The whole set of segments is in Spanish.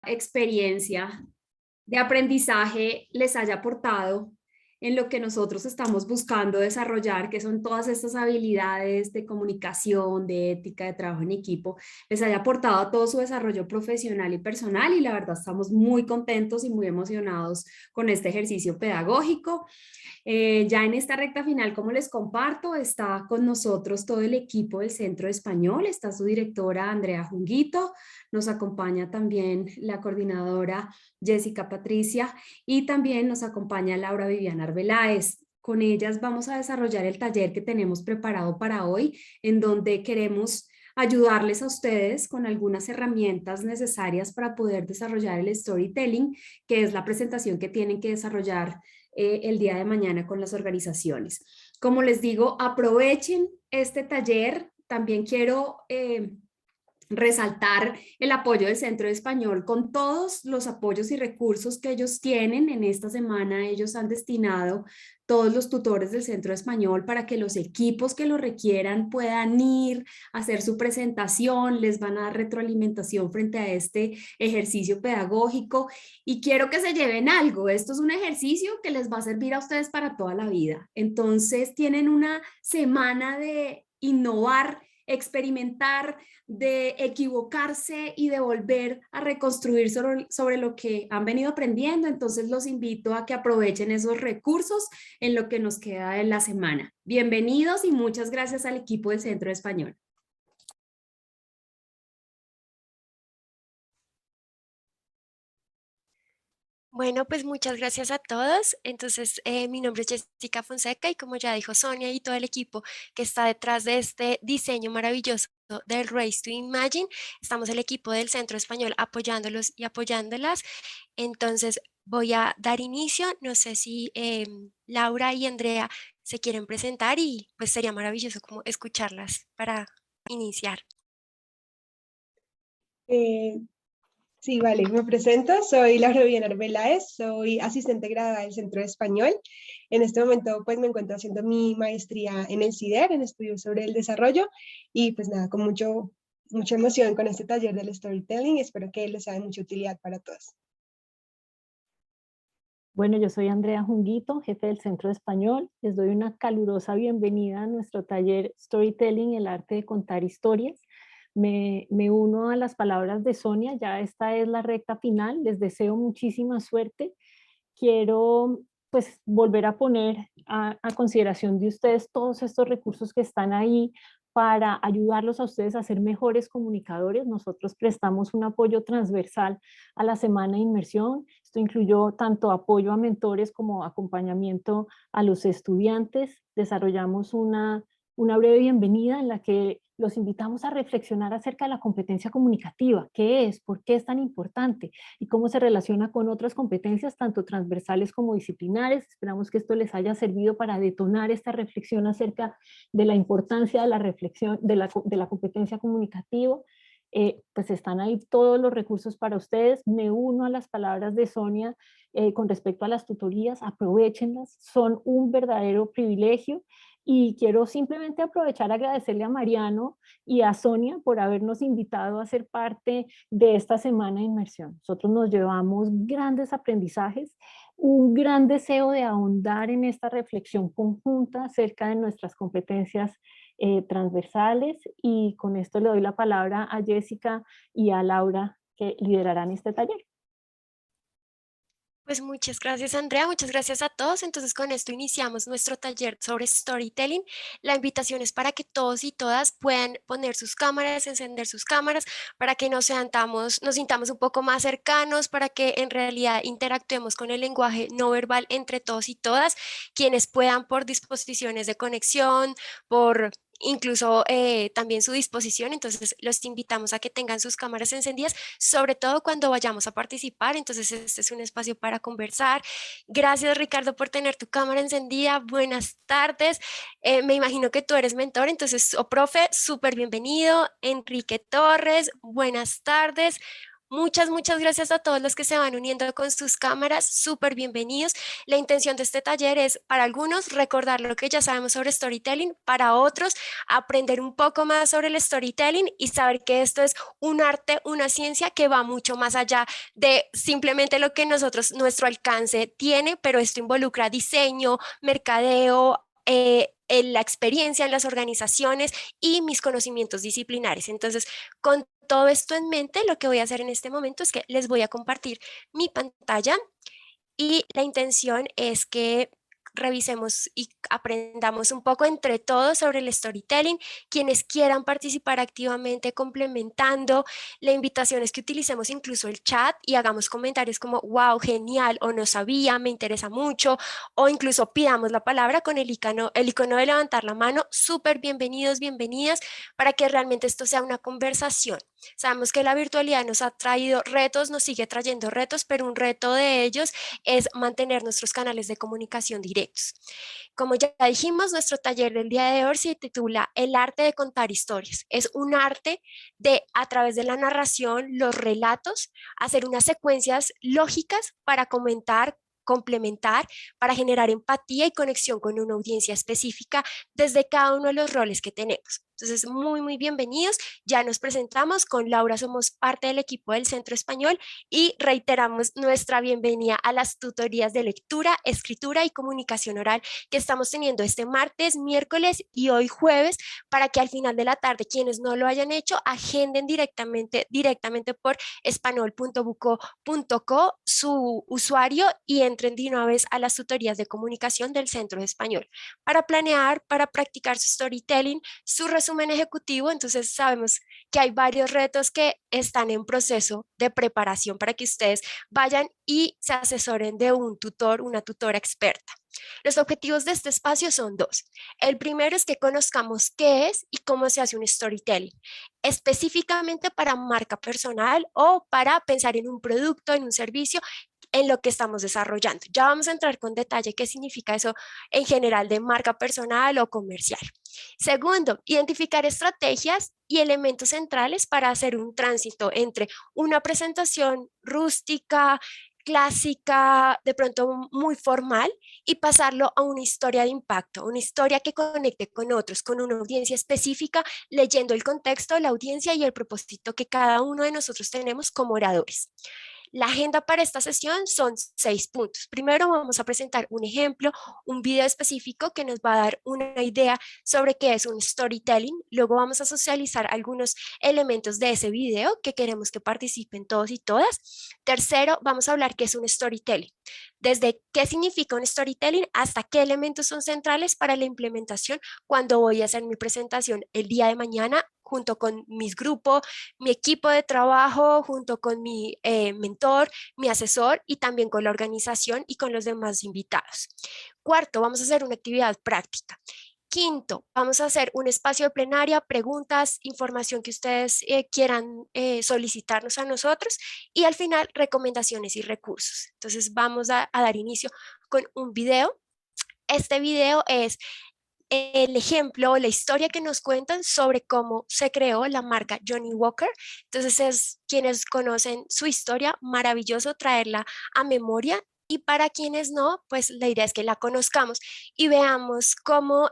experiencia de aprendizaje les haya aportado en lo que nosotros estamos buscando desarrollar, que son todas estas habilidades de comunicación, de ética, de trabajo en equipo, les haya aportado a todo su desarrollo profesional y personal, y la verdad estamos muy contentos y muy emocionados con este ejercicio pedagógico. Ya en esta recta final, como les comparto, está con nosotros todo el equipo del Centro de Español, está su directora Andrea Junguito, nos acompaña también la coordinadora Jessica Patricia y también nos acompaña Laura Viviana Arbeláez. Con ellas vamos a desarrollar el taller que tenemos preparado para hoy, en donde queremos ayudarles a ustedes con algunas herramientas necesarias para poder desarrollar el storytelling, que es la presentación que tienen que desarrollar el día de mañana con las organizaciones. Como les digo, aprovechen este taller. También quiero resaltar el apoyo del Centro de Español con todos los apoyos y recursos que ellos tienen. En esta semana ellos han destinado todos los tutores del Centro de Español para que los equipos que lo requieran puedan ir a hacer su presentación, les van a dar retroalimentación frente a este ejercicio pedagógico y quiero que se lleven algo. Esto es un ejercicio que les va a servir a ustedes para toda la vida. Entonces tienen una semana de innovar, experimentar, de equivocarse y de volver a reconstruir sobre lo que han venido aprendiendo. Entonces los invito a que aprovechen esos recursos en lo que nos queda de la semana. Bienvenidos y muchas gracias al equipo del Centro de Español. Bueno, pues muchas gracias a todos. Entonces, mi nombre es Jessica Fonseca y como ya dijo Sonia y todo el equipo que está detrás de este diseño maravilloso del Race to Imagine, estamos el equipo del Centro Español apoyándolos y apoyándolas. Entonces, voy a dar inicio. No sé si Laura y Andrea se quieren presentar y pues sería maravilloso como escucharlas para iniciar. Eh, sí, vale, me presento, soy Laura Viviana Arbeláez, soy asistente graduada del Centro de Español. En este momento pues me encuentro haciendo mi maestría en el CIDER, en estudios sobre el desarrollo, y pues nada, con mucha emoción con este taller del storytelling. Espero que les sea de mucha utilidad para todos. Bueno, yo soy Andrea Junguito, jefe del Centro de Español. Les doy una calurosa bienvenida a nuestro taller Storytelling, el arte de contar historias. Me uno a las palabras de Sonia, ya esta es la recta final. Les deseo muchísima suerte. Quiero pues volver a poner a consideración de ustedes todos estos recursos que están ahí para ayudarlos a ustedes a ser mejores comunicadores. Nosotros prestamos un apoyo transversal a la Semana de Inmersión. Esto incluyó tanto apoyo a mentores como acompañamiento a los estudiantes. Desarrollamos una breve bienvenida en la que los invitamos a reflexionar acerca de la competencia comunicativa. ¿Qué es? ¿Por qué es tan importante? Y cómo se relaciona con otras competencias, tanto transversales como disciplinares. Esperamos que esto les haya servido para detonar esta reflexión acerca de la importancia de la reflexión, de la competencia comunicativa. Pues están ahí todos los recursos para ustedes. Me uno a las palabras de Sonia con respecto a las tutorías. Aprovéchenlas, son un verdadero privilegio. Y quiero simplemente aprovechar a agradecerle a Mariano y a Sonia por habernos invitado a ser parte de esta semana de inmersión. Nosotros nos llevamos grandes aprendizajes, un gran deseo de ahondar en esta reflexión conjunta acerca de nuestras competencias transversales, y con esto le doy la palabra a Jessica y a Laura que liderarán este taller. Pues muchas gracias, Andrea, muchas gracias a todos. Entonces con esto iniciamos nuestro taller sobre storytelling. La invitación es para que todos y todas puedan poner sus cámaras, encender sus cámaras, para que nos sintamos un poco más cercanos, para que en realidad interactuemos con el lenguaje no verbal entre todos y todas, quienes puedan por disposiciones de conexión, por incluso también su disposición. Entonces los invitamos a que tengan sus cámaras encendidas, sobre todo cuando vayamos a participar. Entonces este es un espacio para conversar. Gracias, Ricardo, por tener tu cámara encendida. Buenas tardes. Me imagino que tú eres mentor, entonces, o profe, súper bienvenido. Enrique Torres, buenas tardes. Muchas gracias a todos los que se van uniendo con sus cámaras, súper bienvenidos. La intención de este taller es, para algunos, recordar lo que ya sabemos sobre storytelling, para otros, aprender un poco más sobre el storytelling y saber que esto es un arte, una ciencia que va mucho más allá de simplemente lo que nuestro alcance tiene, pero esto involucra diseño, mercadeo, en la experiencia en las organizaciones y mis conocimientos disciplinares. Entonces, con todo esto en mente, lo que voy a hacer en este momento es que les voy a compartir mi pantalla y la intención es que revisemos y aprendamos un poco entre todos sobre el storytelling. Quienes quieran participar activamente complementando, la invitación es que utilicemos incluso el chat y hagamos comentarios como wow, genial, o no sabía, me interesa mucho, o incluso pidamos la palabra con el icono de levantar la mano. Súper bienvenidos, bienvenidas, para que realmente esto sea una conversación. Sabemos que la virtualidad nos ha traído retos, nos sigue trayendo retos, pero un reto de ellos es mantener nuestros canales de comunicación directos. Como ya dijimos, nuestro taller del día de hoy se titula El arte de contar historias. Es un arte de, a través de la narración, los relatos, hacer unas secuencias lógicas para comentar, complementar, para generar empatía y conexión con una audiencia específica desde cada uno de los roles que tenemos. Entonces, muy bienvenidos. Ya nos presentamos. Con Laura somos parte del equipo del Centro Español y reiteramos nuestra bienvenida a las tutorías de lectura, escritura y comunicación oral que estamos teniendo este martes, miércoles y hoy jueves, para que al final de la tarde, quienes no lo hayan hecho, agenden directamente por espanol.buco.co su usuario y entren de una vez a las tutorías de comunicación del Centro Español para planear, para practicar su storytelling, su resumen ejecutivo. Entonces sabemos que hay varios retos que están en proceso de preparación para que ustedes vayan y se asesoren de un tutor, una tutora experta. Los objetivos de este espacio son dos. El primero es que conozcamos qué es y cómo se hace un storytelling, específicamente para marca personal o para pensar en un producto, en un servicio, en lo que estamos desarrollando. Ya vamos a entrar con detalle qué significa eso en general de marca personal o comercial. Segundo, identificar estrategias y elementos centrales para hacer un tránsito entre una presentación rústica, clásica, de pronto muy formal, y pasarlo a una historia de impacto, una historia que conecte con otros, con una audiencia específica, leyendo el contexto, la audiencia y el propósito que cada uno de nosotros tenemos como oradores. La agenda para esta sesión son 6 puntos. Primero vamos a presentar un ejemplo, un video específico que nos va a dar una idea sobre qué es un storytelling. Luego vamos a socializar algunos elementos de ese video que queremos que participen todos y todas. Tercero, vamos a hablar qué es un storytelling. Desde qué significa un storytelling hasta qué elementos son centrales para la implementación cuando voy a hacer mi presentación el día de mañana junto con mis grupos, mi equipo de trabajo, junto con mi mentor, mi asesor y también con la organización y con los demás invitados. Cuarto, vamos a hacer una actividad práctica. Quinto, vamos a hacer un espacio de plenaria, preguntas, información que ustedes quieran solicitarnos a nosotros y al final recomendaciones y recursos. Entonces vamos a dar inicio con un video. Este video es el ejemplo o la historia que nos cuentan sobre cómo se creó la marca Johnnie Walker. Entonces es quienes conocen su historia, maravilloso traerla a memoria, y para quienes no, pues la idea es que la conozcamos y veamos cómo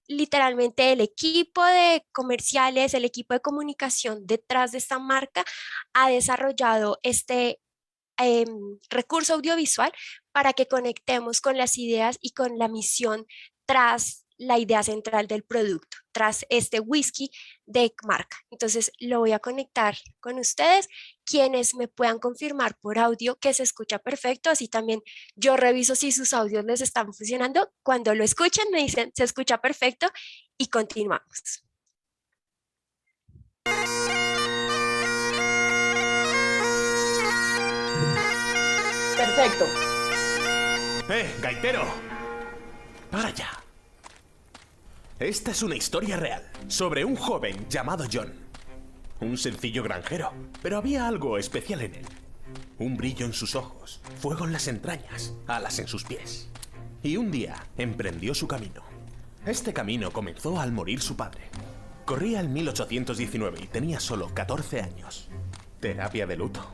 literalmente el equipo de comerciales, el equipo de comunicación detrás de esta marca ha desarrollado este recurso audiovisual para que conectemos con las ideas y con la misión tras la idea central del producto, tras este whisky de marca. Entonces lo voy a conectar con ustedes, quienes me puedan confirmar por audio que se escucha perfecto, así también yo reviso si sus audios les están funcionando. Cuando lo escuchen me dicen se escucha perfecto y continuamos. Perfecto. Gaitero! ¡Para ya! Esta es una historia real, sobre un joven llamado John. Un sencillo granjero, pero había algo especial en él. Un brillo en sus ojos, fuego en las entrañas, alas en sus pies. Y un día emprendió su camino. Este camino comenzó al morir su padre. Corría el 1819 y tenía solo 14 años. Terapia de luto.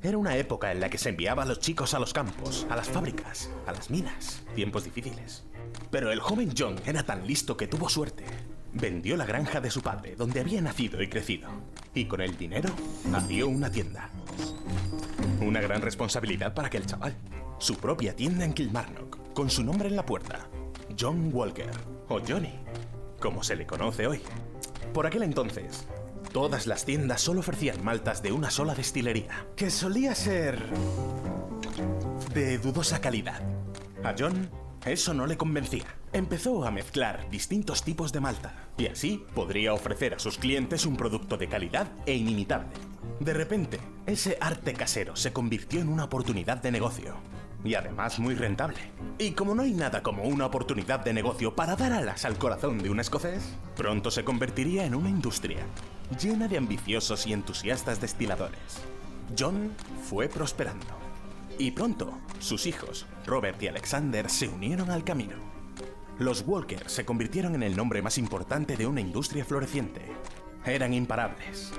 Era una época en la que se enviaba a los chicos a los campos, a las fábricas, a las minas. Tiempos difíciles. Pero el joven John era tan listo que tuvo suerte. Vendió la granja de su padre, donde había nacido y crecido. Y con el dinero, abrió una tienda. Una gran responsabilidad para aquel chaval. Su propia tienda en Kilmarnock, con su nombre en la puerta. John Walker, o Johnny, como se le conoce hoy. Por aquel entonces, todas las tiendas solo ofrecían maltas de una sola destilería, que solía ser de dudosa calidad. A John eso no le convencía. Empezó a mezclar distintos tipos de malta, y así podría ofrecer a sus clientes un producto de calidad e inimitable. De repente, ese arte casero se convirtió en una oportunidad de negocio. Y además muy rentable. Y como no hay nada como una oportunidad de negocio para dar alas al corazón de un escocés, pronto se convertiría en una industria llena de ambiciosos y entusiastas destiladores. John fue prosperando. Y pronto, sus hijos, Robert y Alexander, se unieron al camino. Los Walker se convirtieron en el nombre más importante de una industria floreciente. Eran imparables.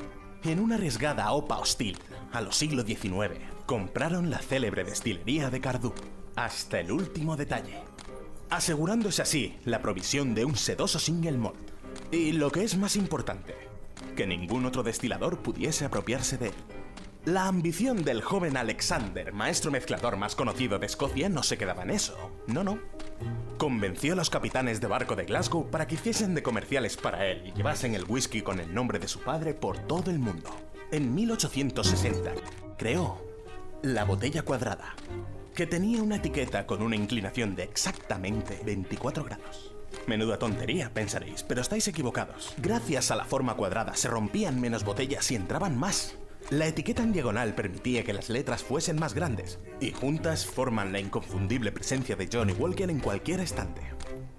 En una arriesgada OPA hostil, a los siglos XIX, compraron la célebre destilería de Cardú, hasta el último detalle, asegurándose así la provisión de un sedoso single malt. Y lo que es más importante, que ningún otro destilador pudiese apropiarse de él. La ambición del joven Alexander, maestro mezclador más conocido de Escocia, no se quedaba en eso. No. Convenció a los capitanes de barco de Glasgow para que hiciesen de comerciales para él y llevasen el whisky con el nombre de su padre por todo el mundo. En 1860, creó la botella cuadrada, que tenía una etiqueta con una inclinación de exactamente 24 grados. Menuda tontería, pensaréis, pero estáis equivocados. Gracias a la forma cuadrada se rompían menos botellas y entraban más. La etiqueta en diagonal permitía que las letras fuesen más grandes, y juntas forman la inconfundible presencia de Johnny Walker en cualquier estante.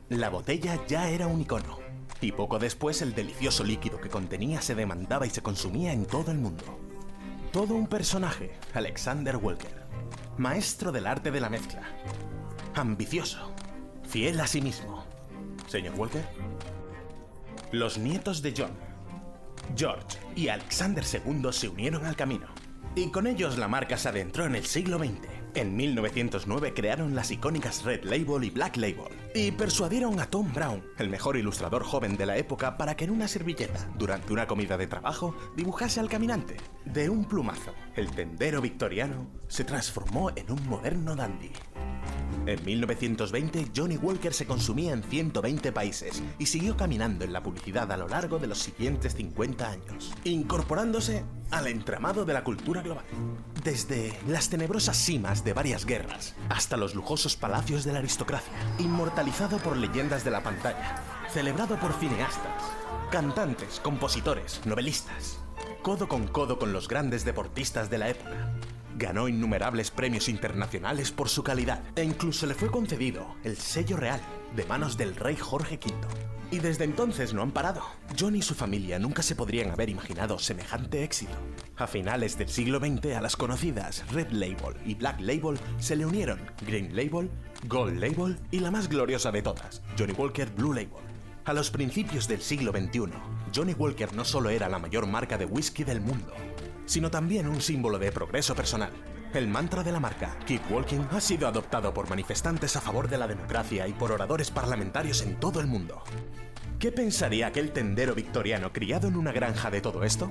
La botella ya era un icono, y poco después el delicioso líquido que contenía se demandaba y se consumía en todo el mundo. Todo un personaje, Alexander Walker, maestro del arte de la mezcla, ambicioso, fiel a sí mismo. Señor Walker, los nietos de John, George y Alexander II se unieron al camino, y con ellos la marca se adentró en el siglo XX. En 1909 crearon las icónicas Red Label y Black Label, y persuadieron a Tom Brown, el mejor ilustrador joven de la época, para que en una servilleta, durante una comida de trabajo, dibujase al caminante. De un plumazo, el tendero victoriano se transformó en un moderno dandy. En 1920, Johnny Walker se consumía en 120 países y siguió caminando en la publicidad a lo largo de los siguientes 50 años, incorporándose al entramado de la cultura global. Desde las tenebrosas cimas de varias guerras hasta los lujosos palacios de la aristocracia, inmortalizado por leyendas de la pantalla, celebrado por cineastas, cantantes, compositores, novelistas, codo con los grandes deportistas de la época. Ganó innumerables premios internacionales por su calidad, e incluso le fue concedido el sello real de manos del rey Jorge V. Y desde entonces no han parado. John y su familia nunca se podrían haber imaginado semejante éxito. A finales del siglo XX, a las conocidas Red Label y Black Label se le unieron Green Label, Gold Label y la más gloriosa de todas, Johnny Walker Blue Label. A los principios del siglo XXI, Johnny Walker no solo era la mayor marca de whisky del mundo, sino también un símbolo de progreso personal. El mantra de la marca, Keep Walking, ha sido adoptado por manifestantes a favor de la democracia y por oradores parlamentarios en todo el mundo. ¿Qué pensaría aquel tendero victoriano criado en una granja de todo esto?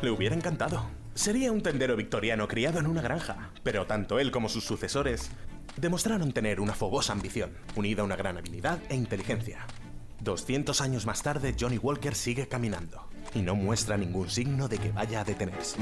Le hubiera encantado. Sería un tendero victoriano criado en una granja, pero tanto él como sus sucesores demostraron tener una fogosa ambición, unida a una gran habilidad e inteligencia. 200 años más tarde, Johnny Walker sigue caminando y no muestra ningún signo de que vaya a detenerse.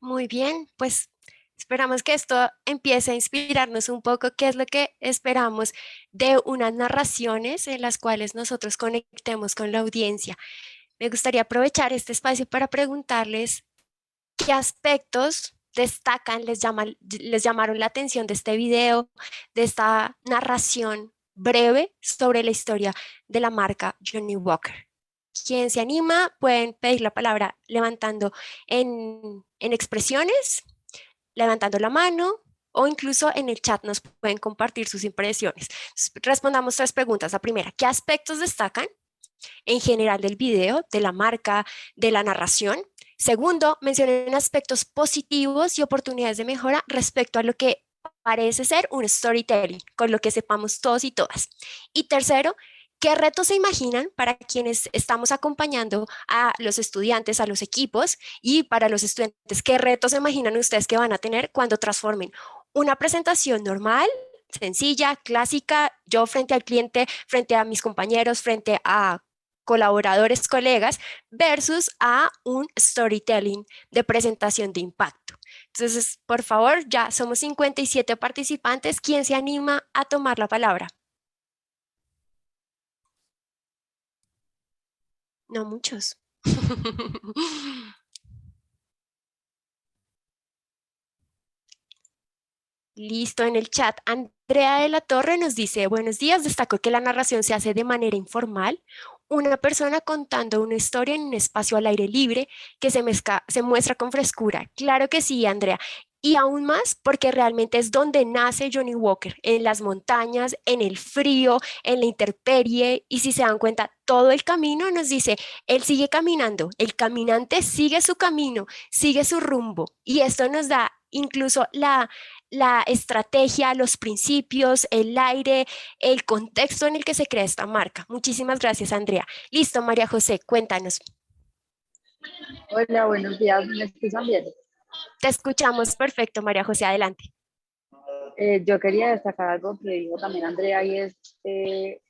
Muy bien, pues esperamos que esto empiece a inspirarnos un poco, qué es lo que esperamos de unas narraciones en las cuales nosotros conectemos con la audiencia. Me gustaría aprovechar este espacio para preguntarles qué aspectos destacan, les llamaron la atención de este video, de esta narración breve sobre la historia de la marca Johnnie Walker. Quien se anima, pueden pedir la palabra levantando en expresiones, levantando la mano, o incluso en el chat nos pueden compartir sus impresiones. Respondamos 3 preguntas. La primera, ¿qué aspectos destacan en general del video, de la marca, de la narración? Segundo, mencionen aspectos positivos y oportunidades de mejora respecto a lo que parece ser un storytelling, con lo que sepamos todos y todas. Y tercero, ¿qué retos se imaginan para quienes estamos acompañando a los estudiantes, a los equipos, y para los estudiantes, qué retos se imaginan ustedes que van a tener cuando transformen una presentación normal, sencilla, clásica, yo frente al cliente, frente a mis compañeros, frente a colaboradores, colegas, versus a un storytelling de presentación de impacto? Entonces, por favor, ya somos 57 participantes. ¿Quién se anima a tomar la palabra? No muchos. Listo, en el chat. Andrea de la Torre nos dice, buenos días, destaco que la narración se hace de manera informal, una persona contando una historia en un espacio al aire libre que se muestra con frescura. Claro que sí, Andrea. Y aún más porque realmente es donde nace Johnnie Walker, en las montañas, en el frío, en la intemperie. Y si se dan cuenta, todo el camino nos dice, él sigue caminando, el caminante sigue su camino, sigue su rumbo. Y esto nos da incluso la estrategia, los principios, el aire, el contexto en el que se crea esta marca. Muchísimas gracias, Andrea. Listo, María José, cuéntanos. Hola, buenos días, ¿me escuchan bien? Te escuchamos perfecto, María José, adelante. Yo quería destacar algo que dijo también Andrea y es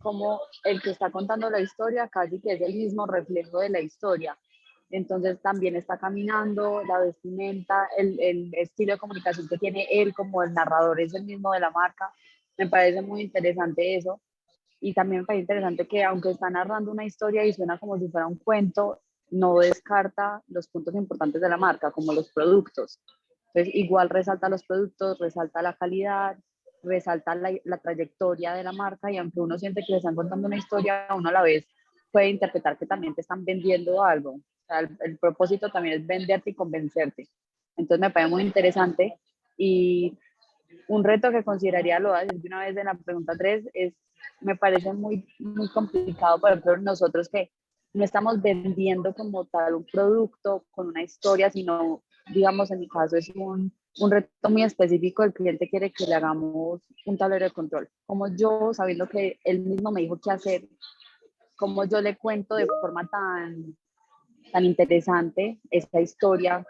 como el que está contando la historia casi que es el mismo reflejo de la historia. Entonces también está caminando, la vestimenta, el estilo de comunicación que tiene él como el narrador es el mismo de la marca. Me parece muy interesante eso. Y también me parece interesante que aunque está narrando una historia y suena como si fuera un cuento, no descarta los puntos importantes de la marca, como los productos. Entonces, igual resalta los productos, resalta la calidad, resalta la trayectoria de la marca, y aunque uno siente que le están contando una historia, uno a la vez puede interpretar que también te están vendiendo algo. O sea, el propósito también es venderte y convencerte. Entonces me parece muy interesante, y un reto que consideraría, lo voy a decir de una vez en la pregunta 3, es, me parece muy, muy complicado, por ejemplo, nosotros que no estamos vendiendo como tal un producto con una historia, sino, digamos, en mi caso es un reto muy específico. El cliente quiere que le hagamos un tablero de control. Como yo, sabiendo que él mismo me dijo qué hacer, como yo le cuento de forma tan interesante esta historia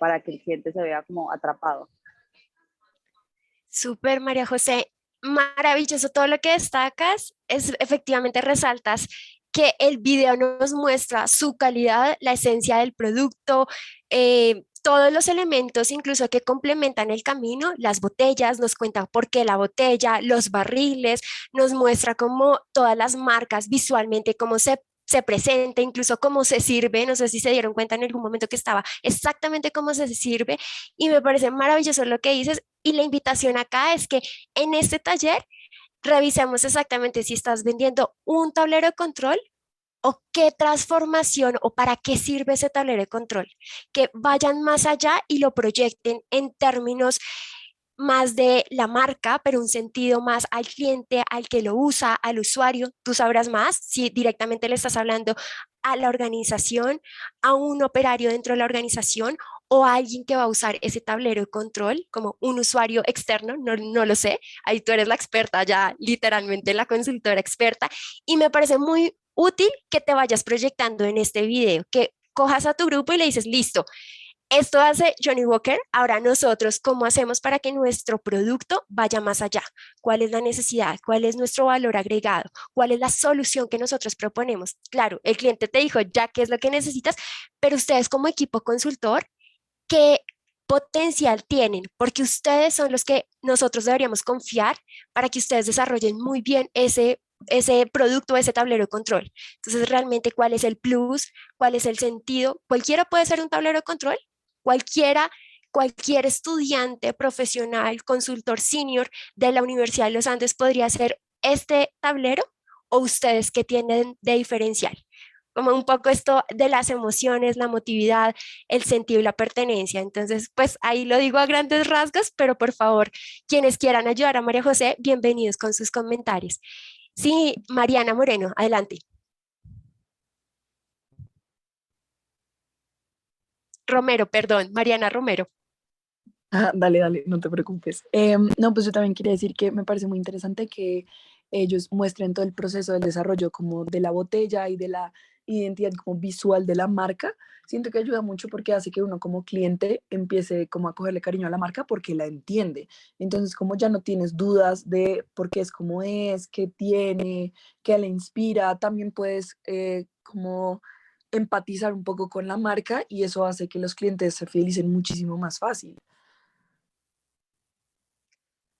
para que el cliente se vea como atrapado. Súper, María José. Maravilloso todo lo que destacas. Efectivamente resaltas que el video nos muestra su calidad, la esencia del producto, todos los elementos incluso que complementan el camino, las botellas, nos cuenta por qué la botella, los barriles, nos muestra cómo todas las marcas visualmente, cómo se presenta, incluso cómo se sirve. No sé si se dieron cuenta en algún momento que estaba exactamente cómo se sirve, y me parece maravilloso lo que dices. Y la invitación acá es que en este taller revisemos exactamente si estás vendiendo un tablero de control o qué transformación o para qué sirve ese tablero de control, que vayan más allá y lo proyecten en términos más de la marca, pero un sentido más al cliente, al que lo usa, al usuario. Tú sabrás más si directamente le estás hablando a la organización, a un operario dentro de la organización, o a alguien que va a usar ese tablero de control como un usuario externo. No lo sé, ahí tú eres la experta, ya literalmente la consultora experta, y me parece muy útil que te vayas proyectando en este video, que cojas a tu grupo y le dices, listo, esto hace Johnnie Walker, ahora nosotros, ¿cómo hacemos para que nuestro producto vaya más allá? ¿Cuál es la necesidad? ¿Cuál es nuestro valor agregado? ¿Cuál es la solución que nosotros proponemos? Claro, el cliente te dijo ya qué es lo que necesitas, pero ustedes como equipo consultor, ¿qué potencial tienen? Porque ustedes son los que nosotros deberíamos confiar para que ustedes desarrollen muy bien ese producto, ese tablero de control. Entonces, realmente, ¿cuál es el plus? ¿Cuál es el sentido? Cualquiera puede ser un tablero de control. Cualquier estudiante profesional, consultor senior de la Universidad de los Andes podría ser este tablero o ustedes qué tienen de diferencial? Como un poco esto de las emociones, la emotividad, el sentido y la pertenencia. Entonces, pues ahí lo digo a grandes rasgos, pero por favor, quienes quieran ayudar a María José, bienvenidos con sus comentarios. Sí, Mariana Moreno, adelante. Romero, perdón, Mariana Romero. Ah, dale, dale, no te preocupes. No, pues yo también quería decir que me parece muy interesante que ellos muestren todo el proceso del desarrollo como de la botella y de la identidad como visual de la marca. Siento que ayuda mucho porque hace que uno como cliente empiece como a cogerle cariño a la marca porque la entiende. Entonces, como ya no tienes dudas de por qué es como es, qué tiene, qué le inspira, también puedes como empatizar un poco con la marca y eso hace que los clientes se fidelicen muchísimo más fácil.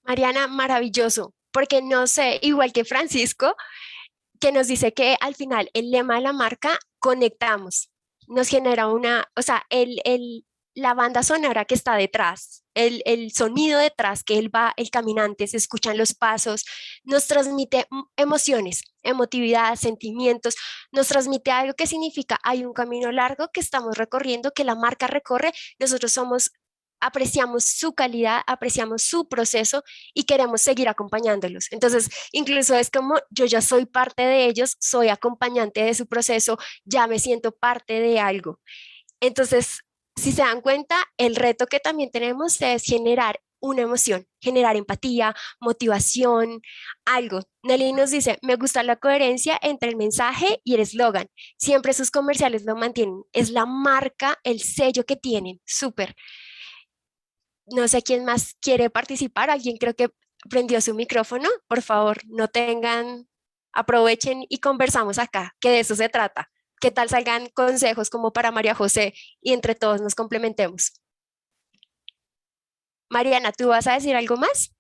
Mariana, maravilloso, porque no sé, igual que Francisco, que nos dice que al final el lema de la marca, conectamos, nos genera una, o sea, la banda sonora que está detrás, el sonido detrás, que él va, el caminante, se escuchan los pasos, nos transmite emociones, emotividad, sentimientos, nos transmite algo que significa hay un camino largo que estamos recorriendo, que la marca recorre, nosotros somos apreciamos su calidad, apreciamos su proceso y queremos seguir acompañándolos. Entonces, incluso es como yo ya soy parte de ellos, soy acompañante de su proceso, ya me siento parte de algo. Entonces, si se dan cuenta, el reto que también tenemos es generar una emoción, generar empatía, motivación, algo. Nelly nos dice, me gusta la coherencia entre el mensaje y el eslogan. Siempre sus comerciales lo mantienen. Es la marca, el sello que tienen. Súper. No sé quién más quiere participar. Alguien creo que prendió su micrófono. Por favor, no tengan, aprovechen y conversamos acá, que de eso se trata. ¿Qué tal salgan consejos como para María José y entre todos nos complementemos? Mariana, ¿tú vas a decir algo más?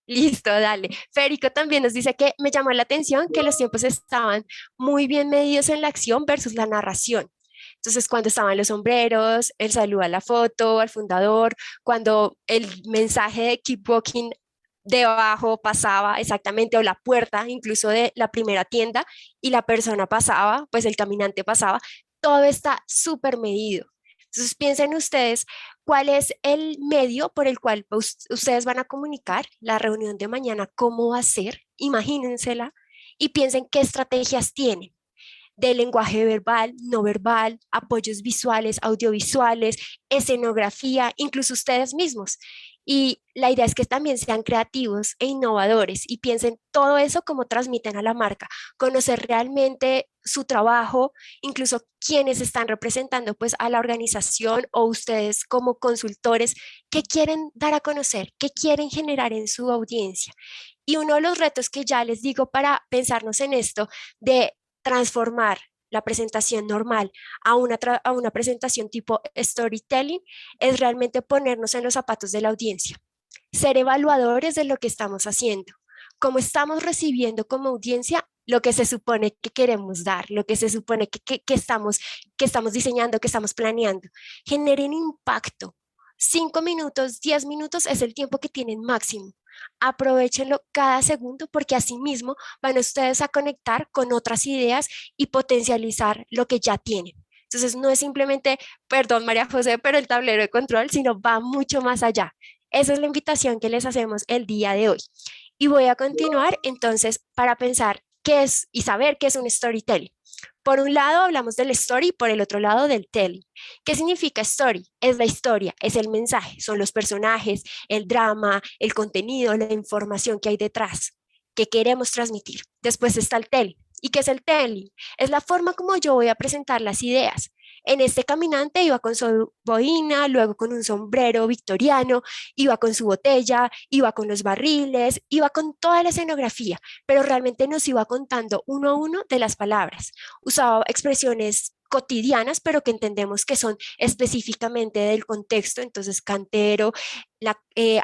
Listo, dale. Federico también nos dice que me llamó la atención que los tiempos estaban muy bien medidos en la acción versus la narración. Entonces, cuando estaban los sombreros, el saludo a la foto, al fundador, cuando el mensaje de Keep Walking debajo pasaba exactamente, o la puerta incluso de la primera tienda, y la persona pasaba, pues el caminante pasaba, todo está súper medido. Entonces, piensen ustedes cuál es el medio por el cual ustedes van a comunicar la reunión de mañana, cómo va a ser, imagínensela, y piensen qué estrategias tienen de lenguaje verbal, no verbal, apoyos visuales, audiovisuales, escenografía, incluso ustedes mismos. Y la idea es que también sean creativos e innovadores y piensen todo eso como transmiten a la marca, conocer realmente su trabajo, incluso quienes están representando pues a la organización o ustedes como consultores, qué quieren dar a conocer, qué quieren generar en su audiencia. Y uno de los retos que ya les digo para pensarnos en esto de transformar la presentación normal a una presentación tipo storytelling es realmente ponernos en los zapatos de la audiencia, ser evaluadores de lo que estamos haciendo, cómo estamos recibiendo como audiencia lo que se supone que queremos dar, lo que se supone que estamos diseñando, que estamos planeando. Generen impacto. 5 minutos, 10 minutos es el tiempo que tienen máximo. Aprovechenlo cada segundo porque así mismo van ustedes a conectar con otras ideas y potencializar lo que ya tienen. Entonces no es simplemente, perdón María José, pero el tablero de control, sino va mucho más allá. Esa es la invitación que les hacemos el día de hoy. Y voy a continuar entonces para pensar qué es y saber qué es un storytelling. Por un lado hablamos del story, por el otro lado del telling. ¿Qué significa story? Es la historia, es el mensaje, son los personajes, el drama, el contenido, la información que hay detrás, que queremos transmitir. Después está el telling. ¿Y qué es el telling? Es la forma como yo voy a presentar las ideas. En este caminante iba con su boina, luego con un sombrero victoriano, iba con su botella, iba con los barriles, iba con toda la escenografía, pero realmente nos iba contando uno a uno de las palabras. Usaba expresiones cotidianas, pero que entendemos que son específicamente del contexto, entonces cantero,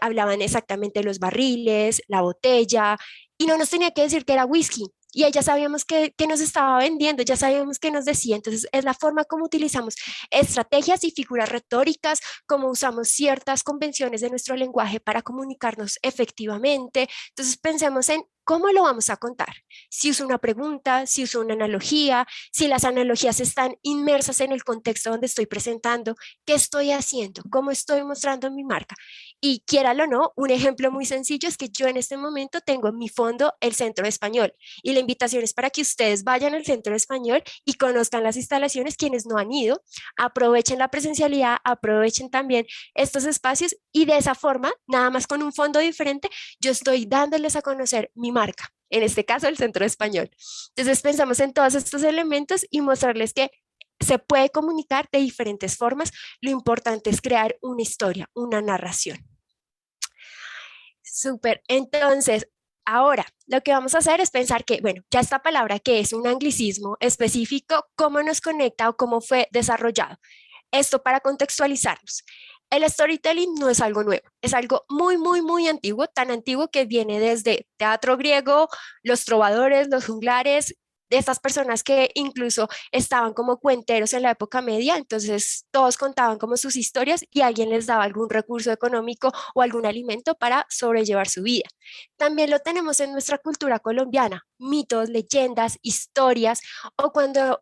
hablaban exactamente de los barriles, la botella, y no nos tenía que decir que era whisky, y ahí ya sabíamos que nos estaba vendiendo, ya sabíamos que nos decía. Entonces es la forma como utilizamos estrategias y figuras retóricas, como usamos ciertas convenciones de nuestro lenguaje para comunicarnos efectivamente. Entonces pensemos en cómo lo vamos a contar. Si uso una pregunta, si uso una analogía, si las analogías están inmersas en el contexto donde estoy presentando, qué estoy haciendo, cómo estoy mostrando mi marca. Y quiéralo o no, un ejemplo muy sencillo es que yo en este momento tengo en mi fondo el Centro de Español, y la invitación es para que ustedes vayan al Centro de Español y conozcan las instalaciones. Quienes no han ido, aprovechen la presencialidad, aprovechen también estos espacios, y de esa forma, nada más con un fondo diferente, yo estoy dándoles a conocer mi marca, en este caso el Centro de Español. Entonces pensamos en todos estos elementos y mostrarles que se puede comunicar de diferentes formas. Lo importante es crear una historia, una narración. Súper. Entonces, ahora lo que vamos a hacer es pensar que, bueno, ya esta palabra que es un anglicismo específico, ¿cómo nos conecta o cómo fue desarrollado? Esto para contextualizarnos. El storytelling no es algo nuevo, es algo muy, muy, muy antiguo, tan antiguo que viene desde teatro griego, los trovadores, los juglares, de estas personas que incluso estaban como cuenteros en la época media. Entonces todos contaban como sus historias y alguien les daba algún recurso económico o algún alimento para sobrellevar su vida. También lo tenemos en nuestra cultura colombiana, mitos, leyendas, historias, o cuando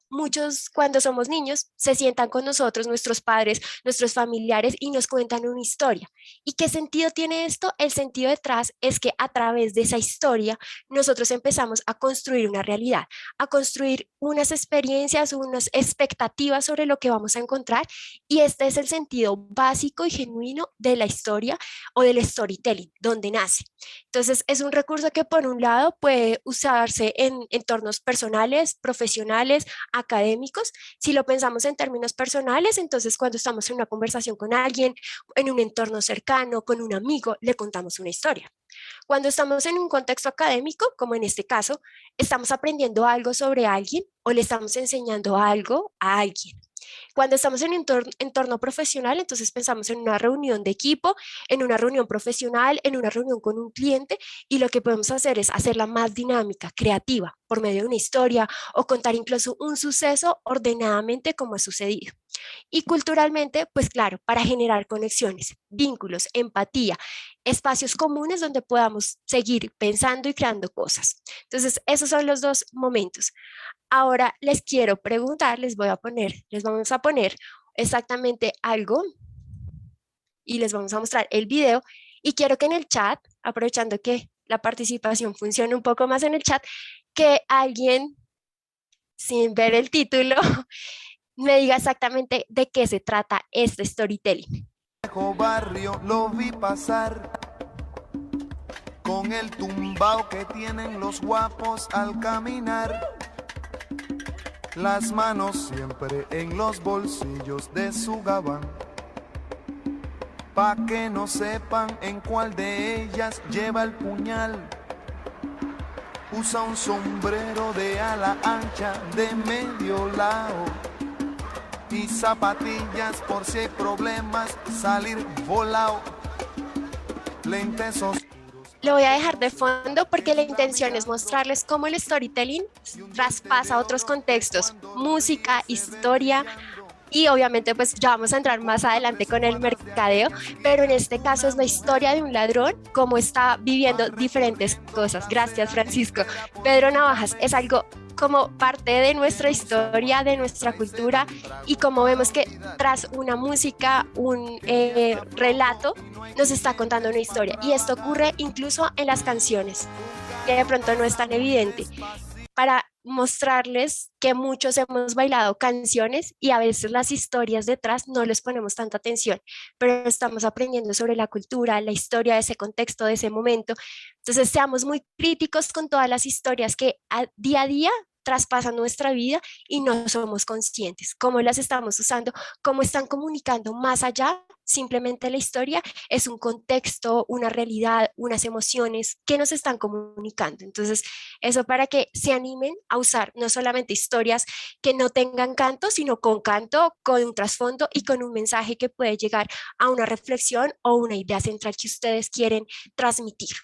somos niños, se sientan con nosotros nuestros padres, nuestros familiares, y nos cuentan una historia. ¿Y qué sentido tiene esto? El sentido detrás es que a través de esa historia nosotros empezamos a construir una realidad, a construir unas experiencias, unas expectativas sobre lo que vamos a encontrar, y este es el sentido básico y genuino de la historia o del storytelling, donde nace. Entonces es un recurso que por un lado puede usarse en entornos personales, profesionales, académicos. Si lo pensamos en términos personales, entonces cuando estamos en una conversación con alguien, en un entorno cercano, con un amigo, le contamos una historia. Cuando estamos en un contexto académico, como en este caso, estamos aprendiendo algo sobre alguien o le estamos enseñando algo a alguien. Cuando estamos en un entorno profesional, entonces pensamos en una reunión de equipo, en una reunión profesional, en una reunión con un cliente, y lo que podemos hacer es hacerla más dinámica, creativa, por medio de una historia o contar incluso un suceso ordenadamente como ha sucedido. Y culturalmente, pues claro, para generar conexiones, vínculos, empatía, espacios comunes donde podamos seguir pensando y creando cosas. Entonces, esos son los dos momentos. Ahora les quiero preguntar, les vamos a poner exactamente algo y les vamos a mostrar el video, y quiero que en el chat, aprovechando que la participación funcione un poco más en el chat, que alguien, sin ver el título, me diga exactamente de qué se trata este storytelling. Barrio lo vi pasar con el tumbao que tienen los guapos al caminar, las manos siempre en los bolsillos de su gabán, pa' que no sepan en cuál de ellas lleva el puñal. Usa un sombrero de ala ancha de medio lado y zapatillas por si hay problemas, salir volado. Lentes oscuros. Lo voy a dejar de fondo porque la intención es mostrarles cómo el storytelling traspasa otros contextos, música, historia, y obviamente pues ya vamos a entrar más adelante con el mercadeo, pero en este caso es la historia de un ladrón, cómo está viviendo diferentes cosas. Gracias, Francisco. Pedro Navajas es algo como parte de nuestra historia, de nuestra cultura, y como vemos que tras una música, un relato, nos está contando una historia, y esto ocurre incluso en las canciones, que de pronto no es tan evidente, para mostrarles que muchos hemos bailado canciones y a veces las historias detrás no les ponemos tanta atención, pero estamos aprendiendo sobre la cultura, la historia de ese contexto, de ese momento. Entonces seamos muy críticos con todas las historias que día a día traspasan nuestra vida y no somos conscientes, cómo las estamos usando, cómo están comunicando más allá. Simplemente la historia es un contexto, una realidad, unas emociones que nos están comunicando. Entonces, eso para que se animen a usar no solamente historias que no tengan canto, sino con canto, con un trasfondo y con un mensaje que puede llegar a una reflexión o una idea central que ustedes quieren transmitir.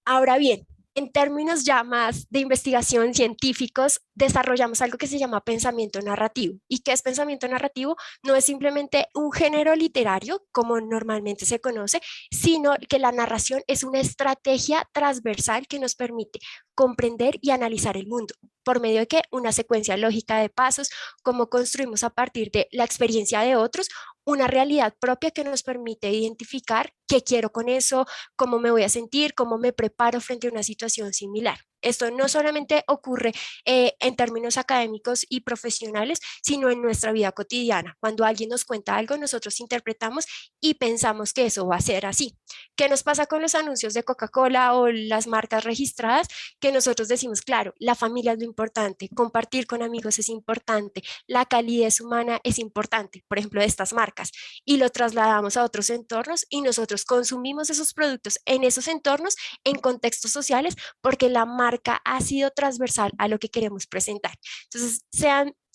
Ahora bien, En términos ya más de investigación científicos, desarrollamos algo que se llama pensamiento narrativo. ¿Y qué es pensamiento narrativo? No es simplemente un género literario, como normalmente se conoce, sino que la narración es una estrategia transversal que nos permite comprender y analizar el mundo. ¿Por medio de qué? Una secuencia lógica de pasos, cómo construimos a partir de la experiencia de otros una realidad propia que nos permite identificar qué quiero con eso, cómo me voy a sentir, cómo me preparo frente a una situación similar. Esto no solamente ocurre en términos académicos y profesionales, sino en nuestra vida cotidiana. Cuando alguien nos cuenta algo, nosotros interpretamos y pensamos que eso va a ser así. ¿Qué nos pasa con los anuncios de Coca-Cola o las marcas registradas? Que nosotros decimos, claro, la familia es lo importante, compartir con amigos es importante, la calidez humana es importante, por ejemplo, de estas marcas, y lo trasladamos a otros entornos y nosotros consumimos esos productos en esos entornos, en contextos sociales, porque la marca ha sido transversal a lo que queremos presentar. Entonces,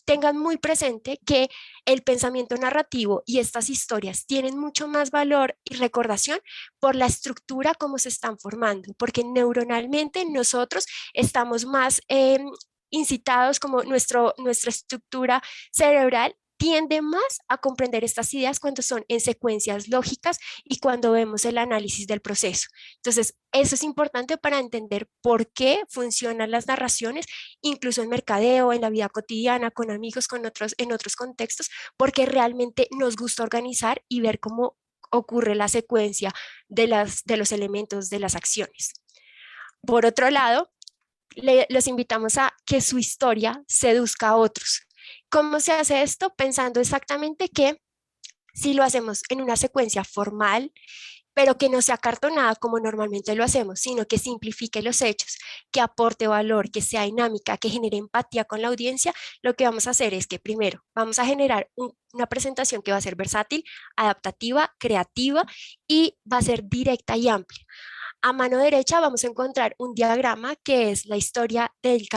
tengan muy presente que el pensamiento narrativo y estas historias tienen mucho más valor y recordación por la estructura como se están formando, porque neuronalmente nosotros estamos más incitados, como nuestra estructura cerebral tiende más a comprender estas ideas cuando son en secuencias lógicas y cuando vemos el análisis del proceso. Entonces, eso es importante para entender por qué funcionan las narraciones, incluso en mercadeo, en la vida cotidiana, con amigos, en otros contextos, porque realmente nos gusta organizar y ver cómo ocurre la secuencia de los elementos de las acciones. Por otro lado, los invitamos a que su historia seduzca a otros. ¿Cómo se hace esto? Pensando exactamente que si lo hacemos en una secuencia formal, pero que no sea cartonada como normalmente lo hacemos, sino que simplifique los hechos, que aporte valor, que sea dinámica, que genere empatía con la audiencia, lo que vamos a hacer es que primero vamos a generar una presentación que va a ser versátil, adaptativa, creativa y va a ser directa y amplia. A mano derecha vamos a encontrar un diagrama que es la historia del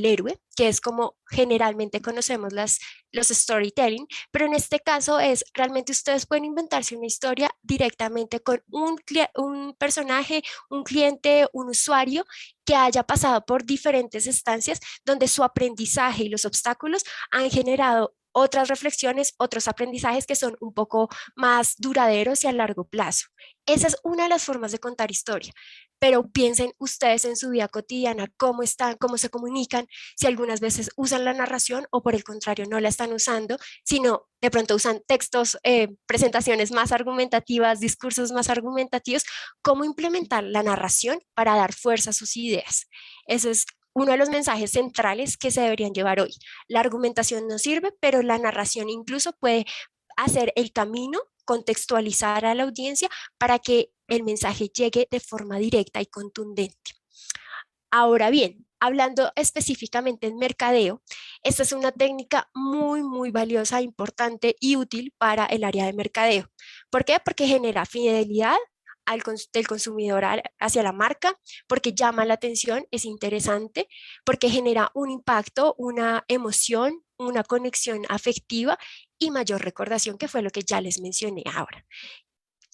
héroe, que es como generalmente conocemos los storytelling, pero en este caso es realmente ustedes pueden inventarse una historia directamente con un personaje, un cliente, un usuario que haya pasado por diferentes estancias donde su aprendizaje y los obstáculos han generado otras reflexiones, otros aprendizajes que son un poco más duraderos y a largo plazo. Esa es una de las formas de contar historia, pero piensen ustedes en su vida cotidiana, cómo están, cómo se comunican, si algunas veces usan la narración o por el contrario no la están usando, sino de pronto usan textos, presentaciones más argumentativas, discursos más argumentativos, cómo implementar la narración para dar fuerza a sus ideas. Eso es uno de los mensajes centrales que se deberían llevar hoy. La argumentación no sirve, pero la narración incluso puede hacer el camino, contextualizar a la audiencia para que el mensaje llegue de forma directa y contundente. Ahora bien, hablando específicamente en mercadeo, esta es una técnica muy valiosa, importante y útil para el área de mercadeo. ¿Por qué? Porque genera fidelidad del consumidor hacia la marca, porque llama la atención, es interesante, porque genera un impacto, una emoción, una conexión afectiva y mayor recordación, que fue lo que ya les mencioné ahora.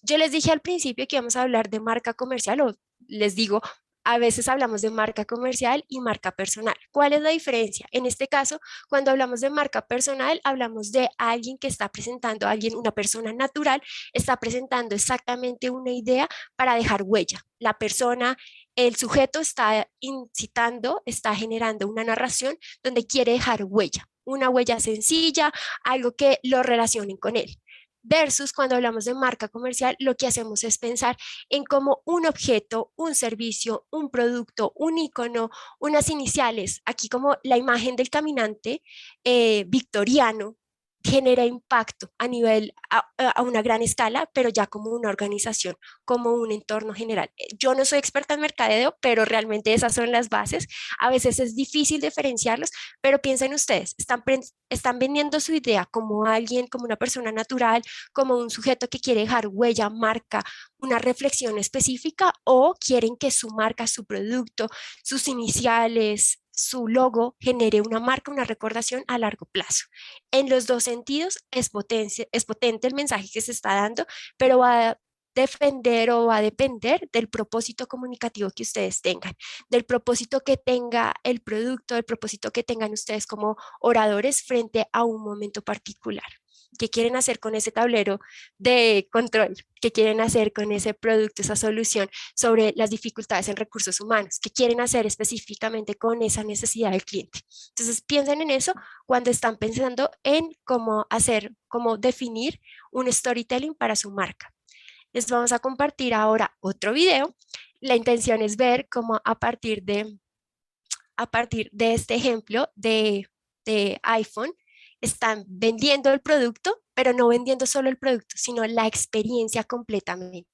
Yo les dije al principio que íbamos a hablar de marca comercial, o les digo, a veces hablamos de marca comercial y marca personal. ¿Cuál es la diferencia? En este caso, cuando hablamos de marca personal, hablamos de alguien que está presentando, una persona natural, está presentando exactamente una idea para dejar huella. La persona, el sujeto está incitando, está generando una narración donde quiere dejar huella, una huella sencilla, algo que lo relacionen con él. Versus cuando hablamos de marca comercial, lo que hacemos es pensar en cómo un objeto, un servicio, un producto, un icono, unas iniciales, aquí como la imagen del caminante victoriano, genera impacto a nivel, a una gran escala, pero ya como una organización, como un entorno general. Yo no soy experta en mercadeo, pero realmente esas son las bases. A veces es difícil diferenciarlos, pero piensen ustedes, están vendiendo su idea como alguien, como una persona natural, como un sujeto que quiere dejar huella, marca, una reflexión específica, o quieren que su marca, su producto, sus iniciales, su logo genere una marca, una recordación a largo plazo. En los dos sentidos es potente el mensaje que se está dando, pero va defender o va a depender del propósito comunicativo que ustedes tengan, del propósito que tenga el producto, del propósito que tengan ustedes como oradores frente a un momento particular. ¿Qué quieren hacer con ese tablero de control? ¿Qué quieren hacer con ese producto, esa solución sobre las dificultades en recursos humanos? ¿Qué quieren hacer específicamente con esa necesidad del cliente? Entonces piensen en eso cuando están pensando en cómo hacer, cómo definir un storytelling para su marca. Les vamos a compartir ahora otro video. La intención es ver cómo a partir de este ejemplo de iPhone, están vendiendo el producto, pero no vendiendo solo el producto, sino la experiencia completamente.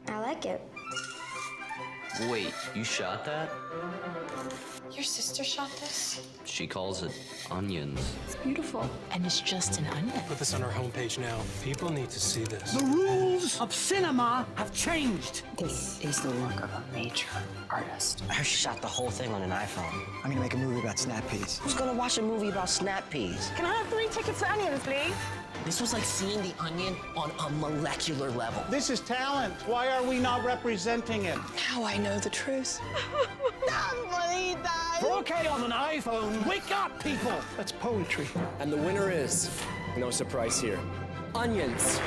I like it. Wait, you shot that? Your sister shot this? She calls it onions. It's beautiful. And it's just an onion. Put this on our homepage now. People need to see this. The rules of cinema have changed. This is the work of a major artist. I shot the whole thing on an iPhone. I'm gonna make a movie about snap peas. Who's gonna watch a movie about snap peas? Can I have 3 tickets to onions, please? This was like seeing the onion on a molecular level. This is talent. Why are we not representing it? Now I know the truth. Nobody died. 4K on an iPhone. Wake up, people. That's poetry. And the winner is, no surprise here, onions.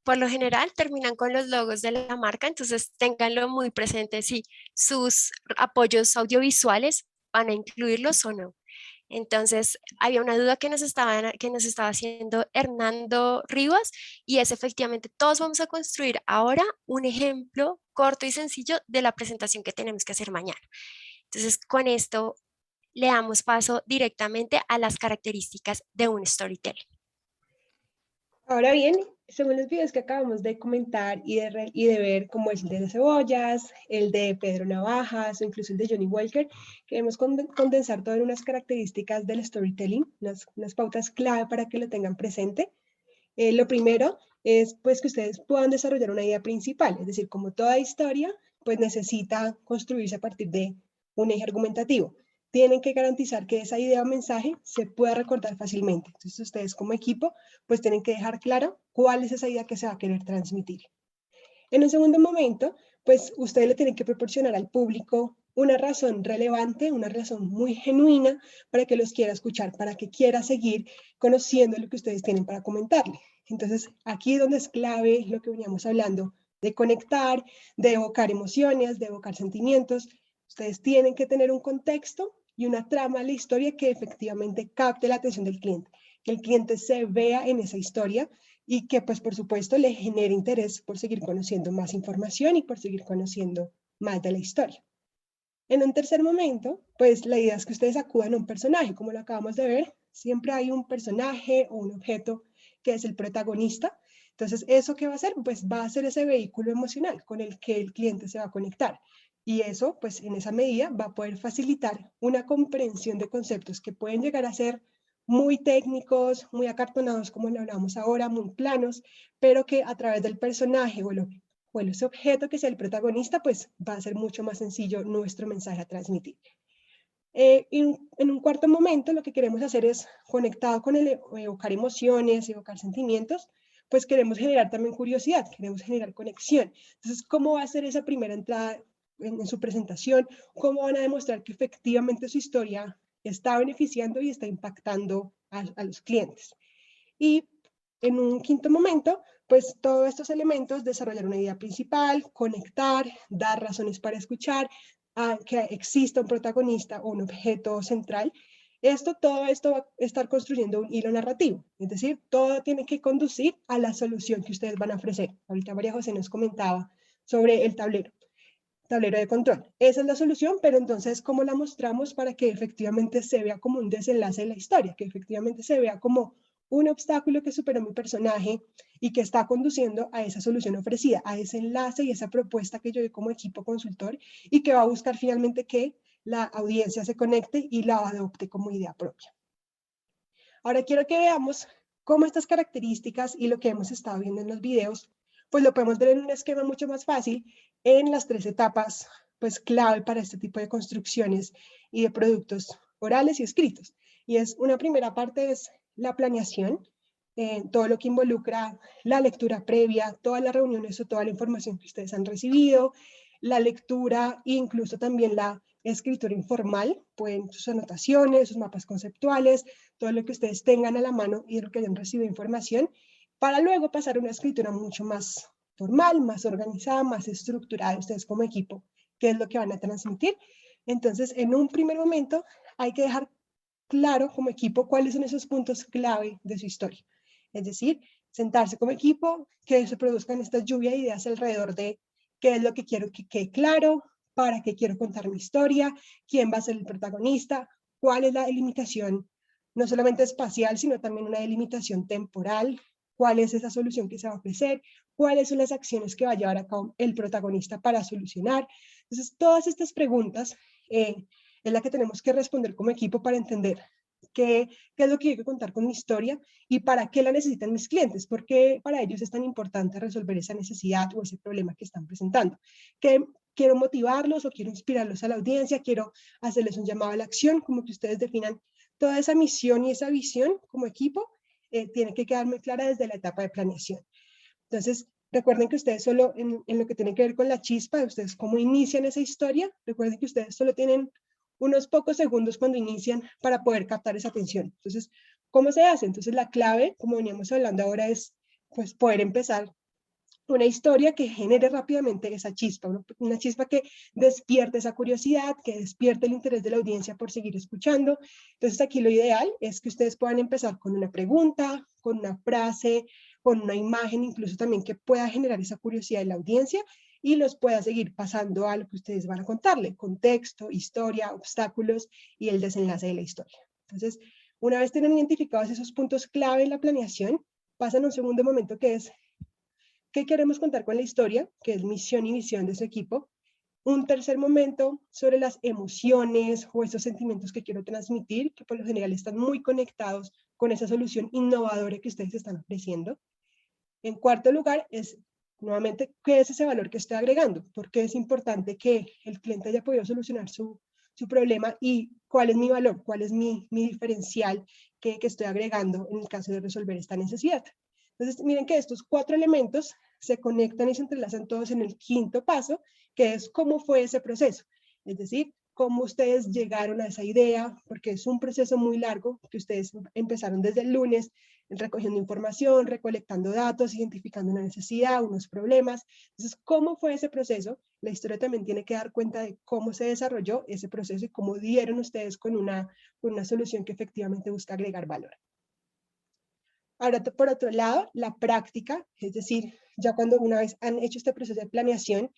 Por lo general terminan con los logos de la marca, entonces ténganlo muy presente si sus apoyos audiovisuales van a incluirlos o no. Entonces, había una duda que nos estaba haciendo Hernando Rivas, y es efectivamente, todos vamos a construir ahora un ejemplo corto y sencillo de la presentación que tenemos que hacer mañana. Entonces, con esto le damos paso directamente a las características de un storytelling. Ahora bien, según los videos que acabamos de comentar y de ver, como es el de Cebollas, el de Pedro Navajas o incluso el de Johnny Walker, queremos condensar todas unas características del storytelling, unas pautas clave para que lo tengan presente. Lo primero es pues que ustedes puedan desarrollar una idea principal, es decir, como toda historia, pues necesita construirse a partir de un eje argumentativo. Tienen que garantizar que esa idea o mensaje se pueda recordar fácilmente. Entonces ustedes como equipo pues tienen que dejar claro cuál es esa idea que se va a querer transmitir. En un segundo momento, pues ustedes le tienen que proporcionar al público una razón relevante, una razón muy genuina para que los quiera escuchar, para que quiera seguir conociendo lo que ustedes tienen para comentarle. Entonces aquí es donde es clave lo que veníamos hablando de conectar, de evocar emociones, de evocar sentimientos. Ustedes tienen que tener un contexto y una trama de la historia que efectivamente capte la atención del cliente, que el cliente se vea en esa historia y que pues por supuesto le genere interés por seguir conociendo más información y por seguir conociendo más de la historia. En un tercer momento, pues la idea es que ustedes acudan a un personaje, como lo acabamos de ver, siempre hay un personaje o un objeto que es el protagonista. Entonces, ¿eso qué va a hacer? Pues va a ser ese vehículo emocional con el que el cliente se va a conectar. Y eso, pues en esa medida, va a poder facilitar una comprensión de conceptos que pueden llegar a ser muy técnicos, muy acartonados, como lo hablamos ahora, muy planos, pero que a través del personaje o ese objeto que sea el protagonista, pues va a ser mucho más sencillo nuestro mensaje a transmitir. En un cuarto momento, lo que queremos hacer es, conectado con el evocar emociones, evocar sentimientos, pues queremos generar también curiosidad, queremos generar conexión. Entonces, ¿cómo va a ser esa primera entrada en su presentación? ¿Cómo van a demostrar que efectivamente su historia está beneficiando y está impactando a los clientes? Y en un quinto momento, pues todos estos elementos, desarrollar una idea principal, conectar, dar razones para escuchar, que exista un protagonista o un objeto central. Todo esto va a estar construyendo un hilo narrativo, es decir, todo tiene que conducir a la solución que ustedes van a ofrecer. Ahorita María José nos comentaba sobre el tablero de control. Esa es la solución, pero entonces, ¿cómo la mostramos para que efectivamente se vea como un desenlace de la historia? Que efectivamente se vea como un obstáculo que superó mi personaje y que está conduciendo a esa solución ofrecida, a ese enlace y esa propuesta que yo doy como equipo consultor y que va a buscar finalmente que la audiencia se conecte y la adopte como idea propia. Ahora quiero que veamos cómo estas características y lo que hemos estado viendo en los videos, pues lo podemos ver en un esquema mucho más fácil en las 3 etapas pues clave para este tipo de construcciones y de productos orales y escritos. Y es una primera parte es la planeación, todo lo que involucra la lectura previa, todas las reuniones o toda la información que ustedes han recibido, la lectura e incluso también la escritura informal, pueden sus anotaciones, sus mapas conceptuales, todo lo que ustedes tengan a la mano y de lo que hayan recibido información, para luego pasar a una escritura mucho más formal, más organizada, más estructurada, ustedes como equipo, qué es lo que van a transmitir. Entonces, en un primer momento, hay que dejar claro como equipo cuáles son esos puntos clave de su historia. Es decir, sentarse como equipo, que se produzcan estas lluvias de ideas alrededor de qué es lo que quiero que quede claro, para qué quiero contar mi historia, quién va a ser el protagonista, cuál es la delimitación, no solamente espacial, sino también una delimitación temporal, cuál es esa solución que se va a ofrecer, cuáles son las acciones que va a llevar a cabo el protagonista para solucionar. Entonces, todas estas preguntas es la que tenemos que responder como equipo para entender qué es lo que hay que contar con mi historia y para qué la necesitan mis clientes, porque para ellos es tan importante resolver esa necesidad o ese problema que están presentando. Que quiero motivarlos o quiero inspirarlos a la audiencia, quiero hacerles un llamado a la acción, como que ustedes definan toda esa misión y esa visión como equipo, tiene que quedar muy clara desde la etapa de planeación. Entonces, recuerden que ustedes solo, en lo que tiene que ver con la chispa, de ustedes cómo inician esa historia, recuerden que ustedes solo tienen unos pocos segundos cuando inician para poder captar esa atención. Entonces, ¿cómo se hace? Entonces, la clave, como veníamos hablando ahora, es pues, poder empezar una historia que genere rápidamente esa chispa, una chispa que despierte esa curiosidad, que despierte el interés de la audiencia por seguir escuchando. Entonces, aquí lo ideal es que ustedes puedan empezar con una pregunta, con una frase, con una imagen, incluso también que pueda generar esa curiosidad en la audiencia y los pueda seguir pasando a lo que ustedes van a contarle, contexto, historia, obstáculos y el desenlace de la historia. Entonces, una vez tienen identificados esos puntos clave en la planeación, pasan a un segundo momento que es ¿qué queremos contar con la historia? Que es misión y visión de su equipo. Un tercer momento sobre las emociones o esos sentimientos que quiero transmitir, que por lo general están muy conectados con esa solución innovadora que ustedes están ofreciendo. En cuarto lugar es, nuevamente, ¿qué es ese valor que estoy agregando? Porque es importante que el cliente haya podido solucionar su problema y cuál es mi valor, cuál es mi diferencial que estoy agregando en el caso de resolver esta necesidad. Entonces, miren que estos 4 elementos se conectan y se entrelazan todos en el quinto paso, que es cómo fue ese proceso. Es decir, cómo ustedes llegaron a esa idea, porque es un proceso muy largo, que ustedes empezaron desde el lunes, recogiendo información, recolectando datos, identificando una necesidad, unos problemas. Entonces, ¿cómo fue ese proceso? La historia también tiene que dar cuenta de cómo se desarrolló ese proceso y cómo dieron ustedes con una solución que efectivamente busca agregar valor. Ahora, por otro lado, la práctica, es decir, ya cuando una vez han hecho este proceso de planeación,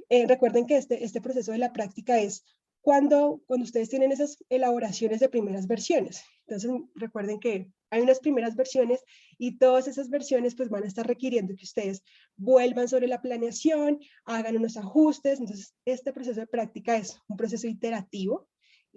recuerden que este proceso de la práctica es cuando ustedes tienen esas elaboraciones de primeras versiones. Entonces, recuerden que hay unas primeras versiones y todas esas versiones pues van a estar requiriendo que ustedes vuelvan sobre la planeación, hagan unos ajustes. Entonces, este proceso de práctica es un proceso iterativo.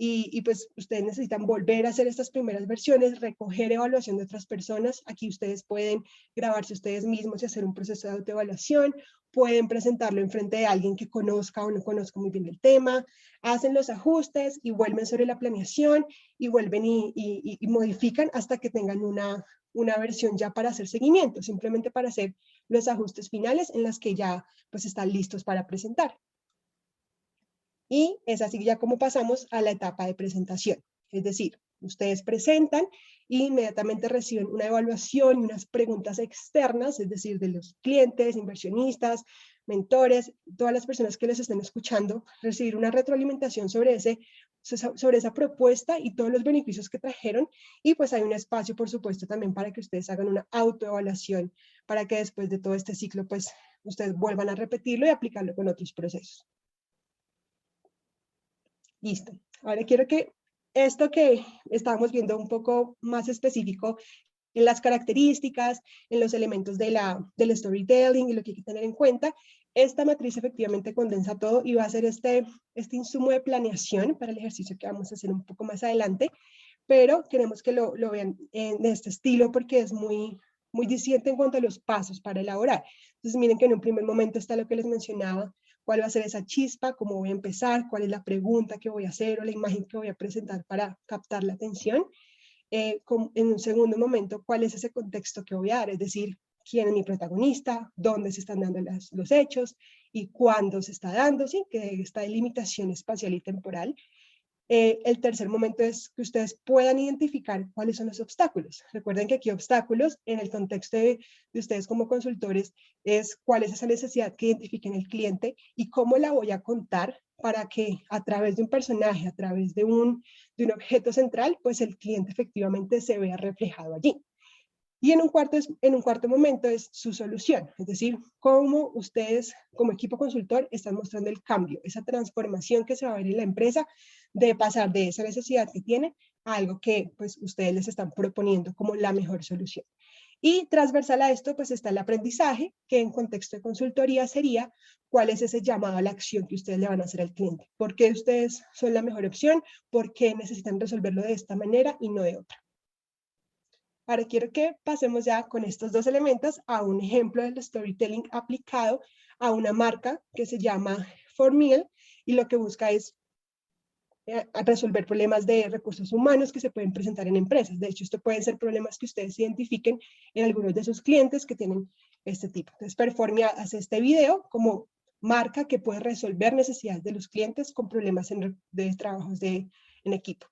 Y pues ustedes necesitan volver a hacer estas primeras versiones, recoger evaluación de otras personas. Aquí ustedes pueden grabarse ustedes mismos y hacer un proceso de autoevaluación, pueden presentarlo en frente de alguien que conozca o no conozca muy bien el tema, hacen los ajustes y vuelven sobre la planeación y vuelven y modifican hasta que tengan una versión ya para hacer seguimiento, simplemente para hacer los ajustes finales en las que ya pues están listos para presentar. Y es así ya como pasamos a la etapa de presentación. Es decir, ustedes presentan e inmediatamente reciben una evaluación y unas preguntas externas, es decir, de los clientes, inversionistas, mentores, todas las personas que les estén escuchando, recibir una retroalimentación sobre esa propuesta y todos los beneficios que trajeron. Y pues hay un espacio, por supuesto, también para que ustedes hagan una autoevaluación, para que después de todo este ciclo, pues ustedes vuelvan a repetirlo y aplicarlo con otros procesos. Listo. Ahora quiero que esto que estábamos viendo un poco más específico en las características, en los elementos del storytelling y lo que hay que tener en cuenta. Esta matriz efectivamente condensa todo y va a ser este insumo de planeación para el ejercicio que vamos a hacer un poco más adelante, pero queremos que lo vean en este estilo porque es muy disidente en cuanto a los pasos para elaborar. Entonces miren que en un primer momento está lo que les mencionaba, cuál va a ser esa chispa, cómo voy a empezar, cuál es la pregunta que voy a hacer o la imagen que voy a presentar para captar la atención. En un segundo momento, cuál es ese contexto que voy a dar, es decir, quién es mi protagonista, dónde se están dando los hechos y cuándo se está dando, ¿sí? Que esta delimitación espacial y temporal. El tercer momento es que ustedes puedan identificar cuáles son los obstáculos. Recuerden que aquí obstáculos, en el contexto de ustedes como consultores, es cuál es esa necesidad que identifiquen el cliente y cómo la voy a contar para que a través de un personaje, a través de un objeto central, pues el cliente efectivamente se vea reflejado allí. Y en un cuarto momento es su solución, es decir, cómo ustedes como equipo consultor están mostrando el cambio, esa transformación que se va a ver en la empresa de pasar de esa necesidad que tiene a algo que pues ustedes les están proponiendo como la mejor solución. Y transversal a esto pues está el aprendizaje, que en contexto de consultoría sería cuál es ese llamado a la acción que ustedes le van a hacer al cliente. ¿Por qué ustedes son la mejor opción? ¿Por qué necesitan resolverlo de esta manera y no de otra? Ahora quiero que pasemos ya con estos dos elementos a un ejemplo del storytelling aplicado a una marca que se llama ForMeal y lo que busca es resolver problemas de recursos humanos que se pueden presentar en empresas. De hecho, esto pueden ser problemas que ustedes identifiquen en algunos de sus clientes que tienen este tipo. Entonces, Performia hace este video como marca que puede resolver necesidades de los clientes con problemas de trabajos en equipo.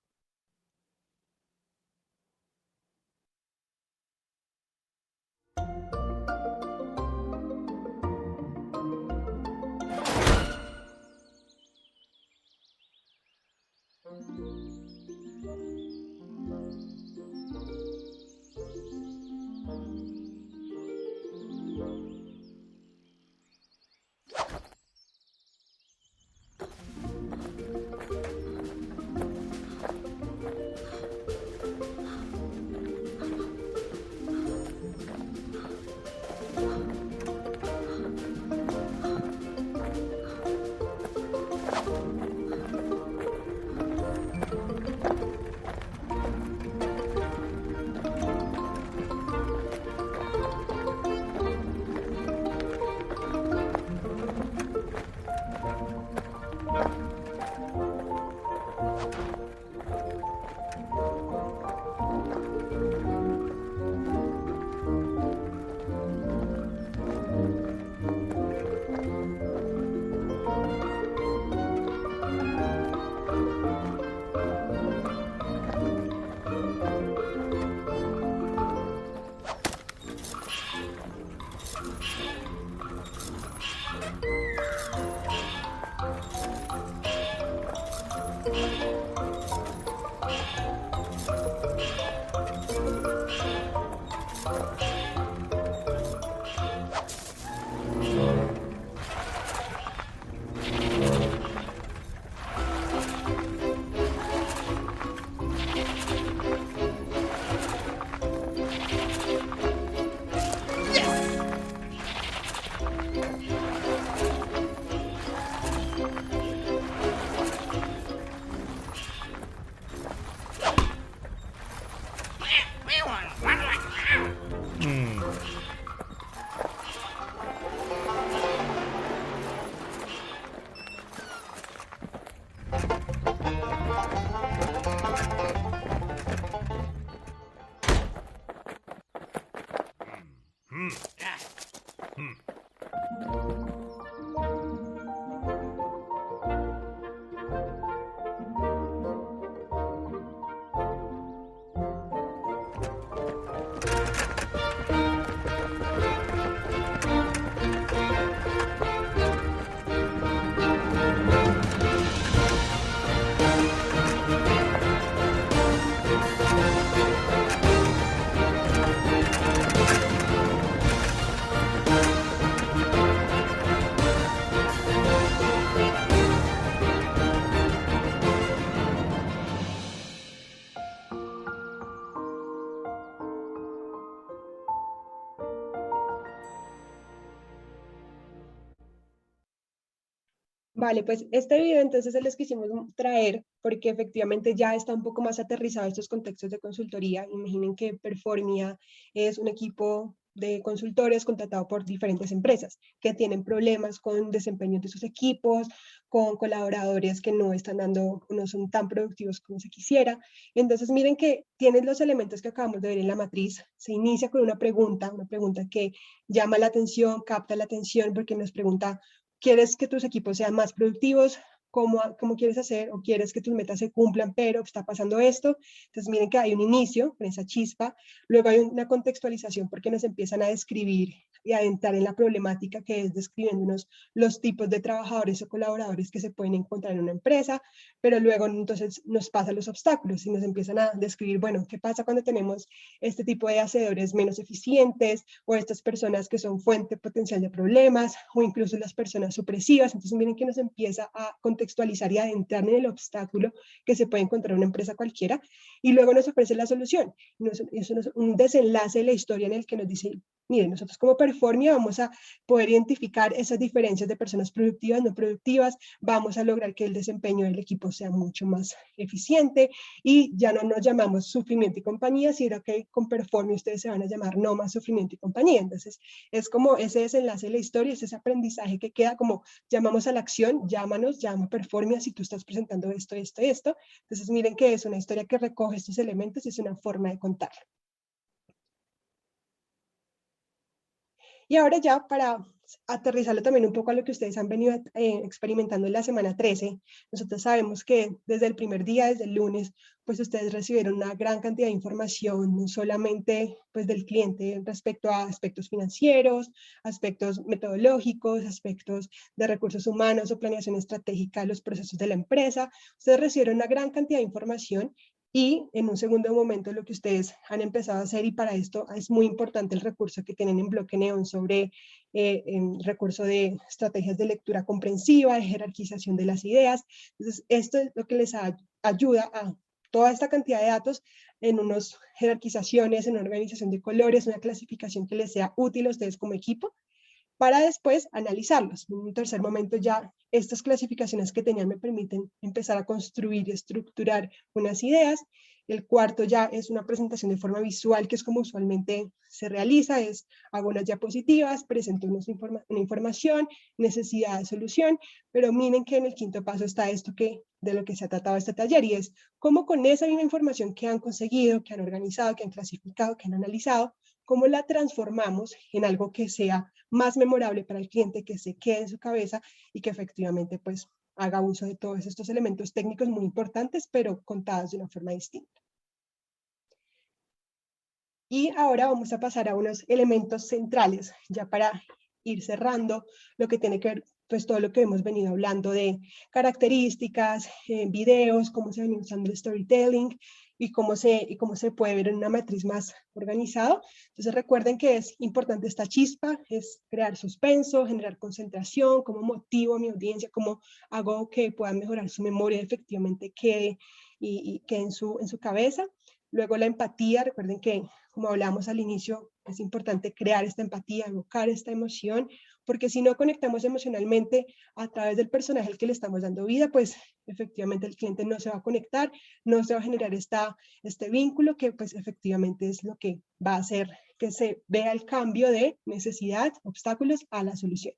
Vale, pues este video entonces se les quisimos traer porque efectivamente ya está un poco más aterrizado estos contextos de consultoría. Imaginen que Performia es un equipo de consultores contratado por diferentes empresas que tienen problemas con desempeño de sus equipos, con colaboradores que no están dando, no son tan productivos como se quisiera. Entonces miren que tienen los elementos que acabamos de ver en la matriz. Se inicia con una pregunta que llama la atención, capta la atención porque nos pregunta: ¿quieres que tus equipos sean más productivos? ¿Cómo quieres hacer? ¿O quieres que tus metas se cumplan, pero está pasando esto? Entonces miren que hay un inicio con esa chispa, luego hay una contextualización porque nos empiezan a describir y a entrar en la problemática que es describiéndonos los tipos de trabajadores o colaboradores que se pueden encontrar en una empresa, pero luego entonces nos pasan los obstáculos y nos empiezan a describir, bueno, ¿qué pasa cuando tenemos este tipo de hacedores menos eficientes o estas personas que son fuente potencial de problemas o incluso las personas supresivas? Entonces miren que nos empieza a contextualizar y a adentrar en el obstáculo que se puede encontrar en una empresa cualquiera y luego nos ofrece la solución. Eso es un desenlace de la historia en el que nos dice: miren, nosotros como Performia vamos a poder identificar esas diferencias de personas productivas, no productivas, vamos a lograr que el desempeño del equipo sea mucho más eficiente y ya no nos llamamos Sufrimiento y Compañía, sino que con Performia ustedes se van a llamar No Más Sufrimiento y Compañía. Entonces es como ese desenlace de la historia, es ese aprendizaje que queda como llamamos a la acción, llámanos, llama Performia si tú estás presentando esto, esto, esto. Entonces miren que es una historia que recoge estos elementos y es una forma de contarlo. Y ahora ya para aterrizarlo también un poco a lo que ustedes han venido experimentando en la semana 13, nosotros sabemos que desde el primer día, desde el lunes, pues ustedes recibieron una gran cantidad de información, no solamente pues del cliente respecto a aspectos financieros, aspectos metodológicos, aspectos de recursos humanos o planeación estratégica de los procesos de la empresa. Ustedes recibieron una gran cantidad de información. Y en un segundo momento lo que ustedes han empezado a hacer, y para esto es muy importante el recurso que tienen en Bloque Neón sobre recurso de estrategias de lectura comprensiva, de jerarquización de las ideas. Entonces esto es lo que les ayuda a toda esta cantidad de datos en unas jerarquizaciones, en una organización de colores, una clasificación que les sea útil a ustedes como equipo, para después analizarlos. En un tercer momento ya estas clasificaciones que tenían me permiten empezar a construir y estructurar unas ideas. El cuarto ya es una presentación de forma visual, que es como usualmente se realiza, hago unas diapositivas, presento una información, necesidad de solución, pero miren que en el quinto paso está esto de lo que se ha tratado este taller, y es cómo con esa misma información que han conseguido, que han organizado, que han clasificado, que han analizado, cómo la transformamos en algo que sea más memorable para el cliente, que se quede en su cabeza y que efectivamente pues haga uso de todos estos elementos técnicos muy importantes, pero contados de una forma distinta. Y ahora vamos a pasar a unos elementos centrales, ya para ir cerrando lo que tiene que ver, pues todo lo que hemos venido hablando de características, videos, cómo se viene usando el storytelling, y cómo se puede ver en una matriz más organizado. Entonces recuerden que es importante esta chispa, es crear suspenso, generar concentración, cómo motivo a mi audiencia, cómo hago que puedan mejorar su memoria, efectivamente quede en su cabeza. Luego la empatía, recuerden que como hablamos al inicio, es importante crear esta empatía, evocar esta emoción, porque si no conectamos emocionalmente a través del personaje al que le estamos dando vida, pues efectivamente el cliente no se va a conectar, no se va a generar este vínculo que pues efectivamente es lo que va a hacer que se vea el cambio de necesidad, obstáculos a la solución.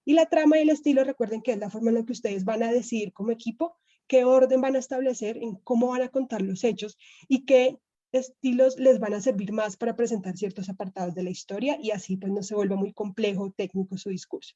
Y la trama y el estilo, recuerden que es la forma en la que ustedes van a decidir como equipo qué orden van a establecer en cómo van a contar los hechos y qué estilos les van a servir más para presentar ciertos apartados de la historia, y así pues no se vuelva muy complejo, técnico su discurso.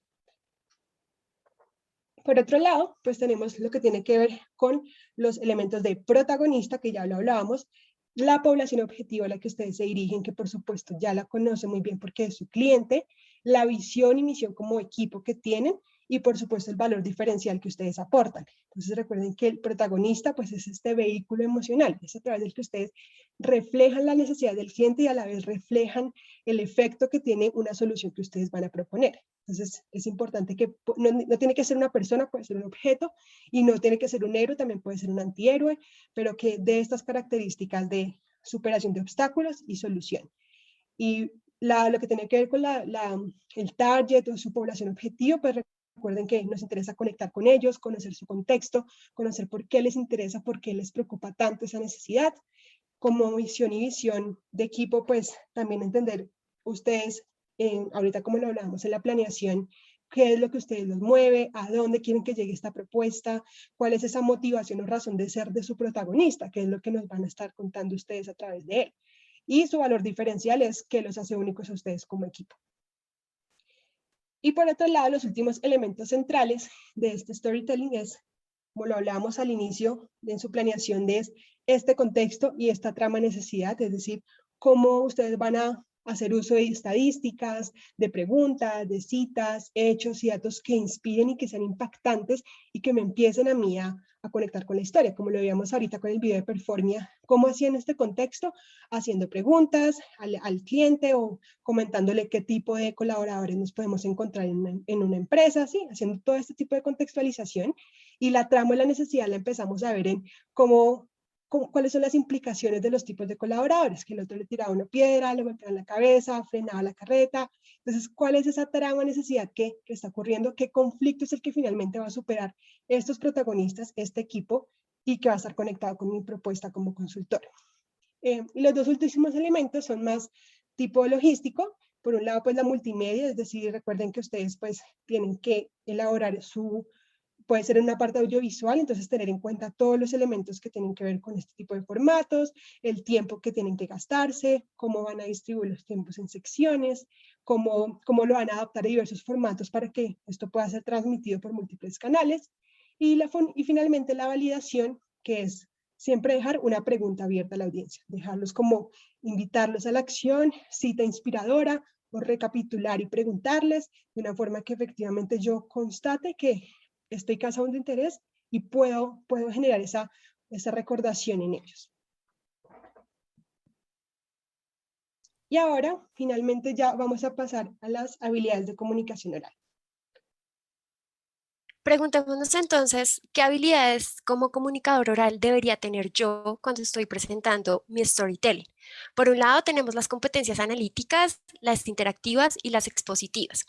Por otro lado, pues tenemos lo que tiene que ver con los elementos de protagonista, que ya lo hablábamos, la población objetiva a la que ustedes se dirigen, que por supuesto ya la conocen muy bien porque es su cliente, la visión y misión como equipo que tienen, y por supuesto el valor diferencial que ustedes aportan. Entonces recuerden que el protagonista pues es este vehículo emocional, es a través del que ustedes reflejan la necesidad del cliente y a la vez reflejan el efecto que tiene una solución que ustedes van a proponer. Entonces es importante que no tiene que ser una persona, puede ser un objeto, y no tiene que ser un héroe, también puede ser un antihéroe, pero que dé estas características de superación de obstáculos y solución. Y lo que tiene que ver con el target o su población objetivo, pues Recuerden que nos interesa conectar con ellos, conocer su contexto, conocer por qué les interesa, por qué les preocupa tanto esa necesidad. Como misión y visión de equipo, pues también entender ustedes, ahorita como lo hablábamos en la planeación, qué es lo que ustedes los mueve, a dónde quieren que llegue esta propuesta, cuál es esa motivación o razón de ser de su protagonista, qué es lo que nos van a estar contando ustedes a través de él. Y su valor diferencial es qué los hace únicos a ustedes como equipo. Y por otro lado, los últimos elementos centrales de este storytelling es, como lo hablábamos al inicio en su planeación, de este contexto y esta trama necesidad, es decir, cómo ustedes van a hacer uso de estadísticas, de preguntas, de citas, hechos y datos que inspiren y que sean impactantes y que me empiecen a mí a conectar con la historia, como lo veíamos ahorita con el video de Performia, cómo hacían este contexto, haciendo preguntas al cliente o comentándole qué tipo de colaboradores nos podemos encontrar en una empresa, ¿sí? Haciendo todo este tipo de contextualización, y la trama y la necesidad la empezamos a ver en cuáles son las implicaciones de los tipos de colaboradores, que el otro le tiraba una piedra, le golpeaba en la cabeza, frenaba la carreta. Entonces, ¿cuál es esa trama necesidad que está ocurriendo? ¿Qué conflicto es el que finalmente va a superar estos protagonistas, este equipo, y que va a estar conectado con mi propuesta como consultor? Y los dos últimos elementos son más tipo logístico. Por un lado, pues la multimedia, es decir, recuerden que ustedes pues tienen que elaborar puede ser en una parte audiovisual, entonces tener en cuenta todos los elementos que tienen que ver con este tipo de formatos, el tiempo que tienen que gastarse, cómo van a distribuir los tiempos en secciones, cómo lo van a adaptar a diversos formatos para que esto pueda ser transmitido por múltiples canales. Y finalmente la validación, que es siempre dejar una pregunta abierta a la audiencia, dejarlos como invitarlos a la acción, cita inspiradora, o recapitular y preguntarles de una forma que efectivamente yo constate que estoy causando de interés y puedo generar esa recordación en ellos. Y ahora, finalmente, ya vamos a pasar a las habilidades de comunicación oral. Preguntémonos entonces, ¿qué habilidades como comunicador oral debería tener yo cuando estoy presentando mi storytelling? Por un lado, tenemos las competencias analíticas, las interactivas y las expositivas.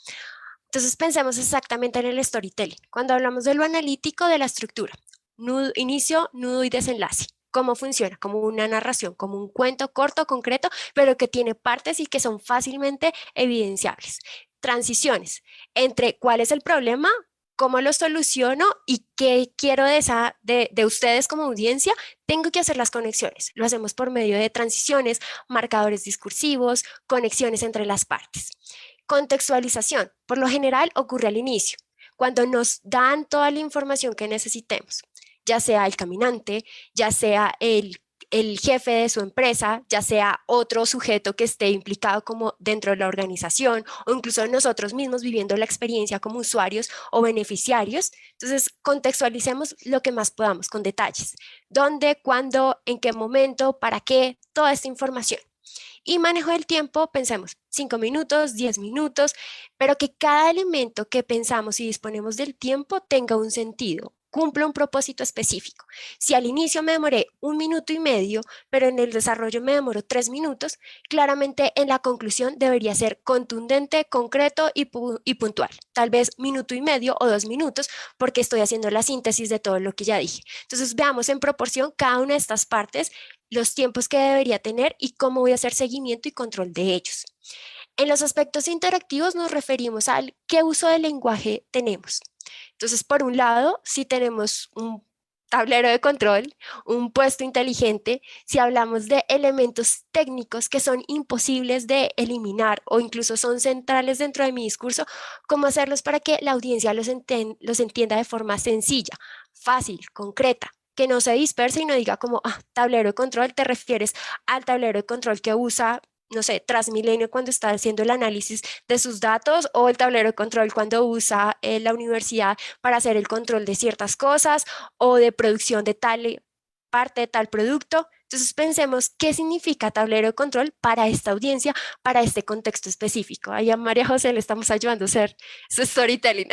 Entonces pensemos exactamente en el storytelling. Cuando hablamos de lo analítico, de la estructura, nudo, inicio, nudo y desenlace. ¿Cómo funciona? Como una narración, como un cuento corto, concreto, pero que tiene partes y que son fácilmente evidenciables. Transiciones entre cuál es el problema, cómo lo soluciono y qué quiero de ustedes como audiencia. Tengo que hacer las conexiones. Lo hacemos por medio de transiciones, marcadores discursivos, conexiones entre las partes. Contextualización, por lo general ocurre al inicio, cuando nos dan toda la información que necesitemos, ya sea el caminante, ya sea el jefe de su empresa, ya sea otro sujeto que esté implicado como dentro de la organización o incluso nosotros mismos viviendo la experiencia como usuarios o beneficiarios. Entonces, contextualicemos lo que más podamos con detalles. ¿Dónde, cuándo, en qué momento, para qué? Toda esta información. Y manejo del tiempo, pensemos 5 minutos, 10 minutos, pero que cada elemento que pensamos y disponemos del tiempo tenga un sentido, cumpla un propósito específico. Si al inicio me demoré 1 minuto y medio, pero en el desarrollo me demoró 3 minutos, claramente en la conclusión debería ser contundente, concreto y puntual. Tal vez 1 minuto y medio o 2 minutos, porque estoy haciendo la síntesis de todo lo que ya dije. Entonces veamos en proporción cada una de estas partes, los tiempos que debería tener y cómo voy a hacer seguimiento y control de ellos. En los aspectos interactivos nos referimos al qué uso del lenguaje tenemos. Entonces, por un lado, si tenemos un tablero de control, un puesto inteligente, si hablamos de elementos técnicos que son imposibles de eliminar o incluso son centrales dentro de mi discurso, ¿cómo hacerlos para que la audiencia los entienda de forma sencilla, fácil, concreta? Que no se disperse y no diga como, tablero de control, te refieres al tablero de control que usa, no sé, Transmilenio cuando está haciendo el análisis de sus datos, o el tablero de control cuando usa la universidad para hacer el control de ciertas cosas o de producción de tal parte de tal producto. Entonces pensemos qué significa tablero de control para esta audiencia, para este contexto específico. Ahí a María José le estamos ayudando a hacer su storytelling.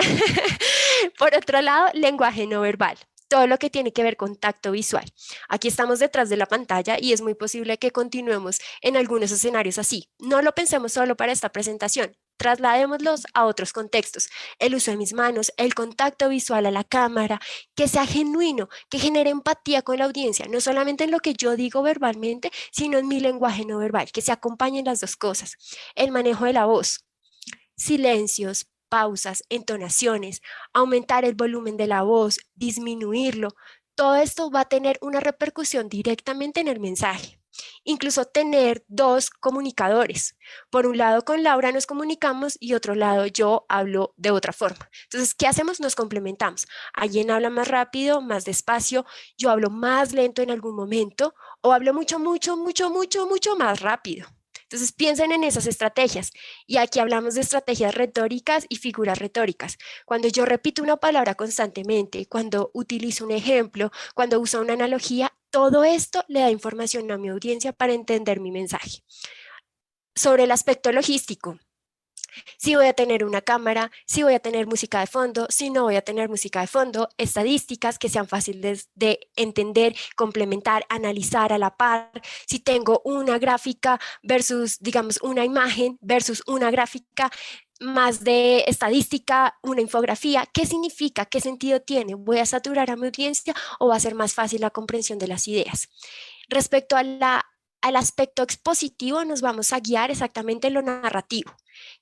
Por otro lado, lenguaje no verbal. Todo lo que tiene que ver con tacto visual. Aquí estamos detrás de la pantalla y es muy posible que continuemos en algunos escenarios así. No lo pensemos solo para esta presentación. trasladémoslos a otros contextos. El uso de mis manos, el contacto visual a la cámara, que sea genuino, que genere empatía con la audiencia, no solamente en lo que yo digo verbalmente, sino en mi lenguaje no verbal, que se acompañen las dos cosas. El manejo de la voz, silencios, pausas, entonaciones, aumentar el volumen de la voz, disminuirlo. Todo esto va a tener una repercusión directamente en el mensaje. Incluso tener dos comunicadores. Por un lado con Laura nos comunicamos y otro lado yo hablo de otra forma. Entonces, ¿qué hacemos? Nos complementamos. Alguien habla más rápido, más despacio, yo hablo más lento en algún momento o hablo mucho más rápido. Entonces piensen en esas estrategias y aquí hablamos de estrategias retóricas y figuras retóricas. Cuando yo repito una palabra constantemente, cuando utilizo un ejemplo, cuando uso una analogía, todo esto le da información a mi audiencia para entender mi mensaje. Sobre el aspecto logístico, si voy a tener una cámara, si voy a tener música de fondo, si no voy a tener música de fondo, estadísticas que sean fáciles de entender, complementar, analizar a la par, si tengo una gráfica versus, digamos, una imagen versus una gráfica, más de estadística, una infografía, ¿qué significa? ¿Qué sentido tiene? ¿Voy a saturar a mi audiencia o va a ser más fácil la comprensión de las ideas? Respecto al aspecto expositivo, nos vamos a guiar exactamente en lo narrativo,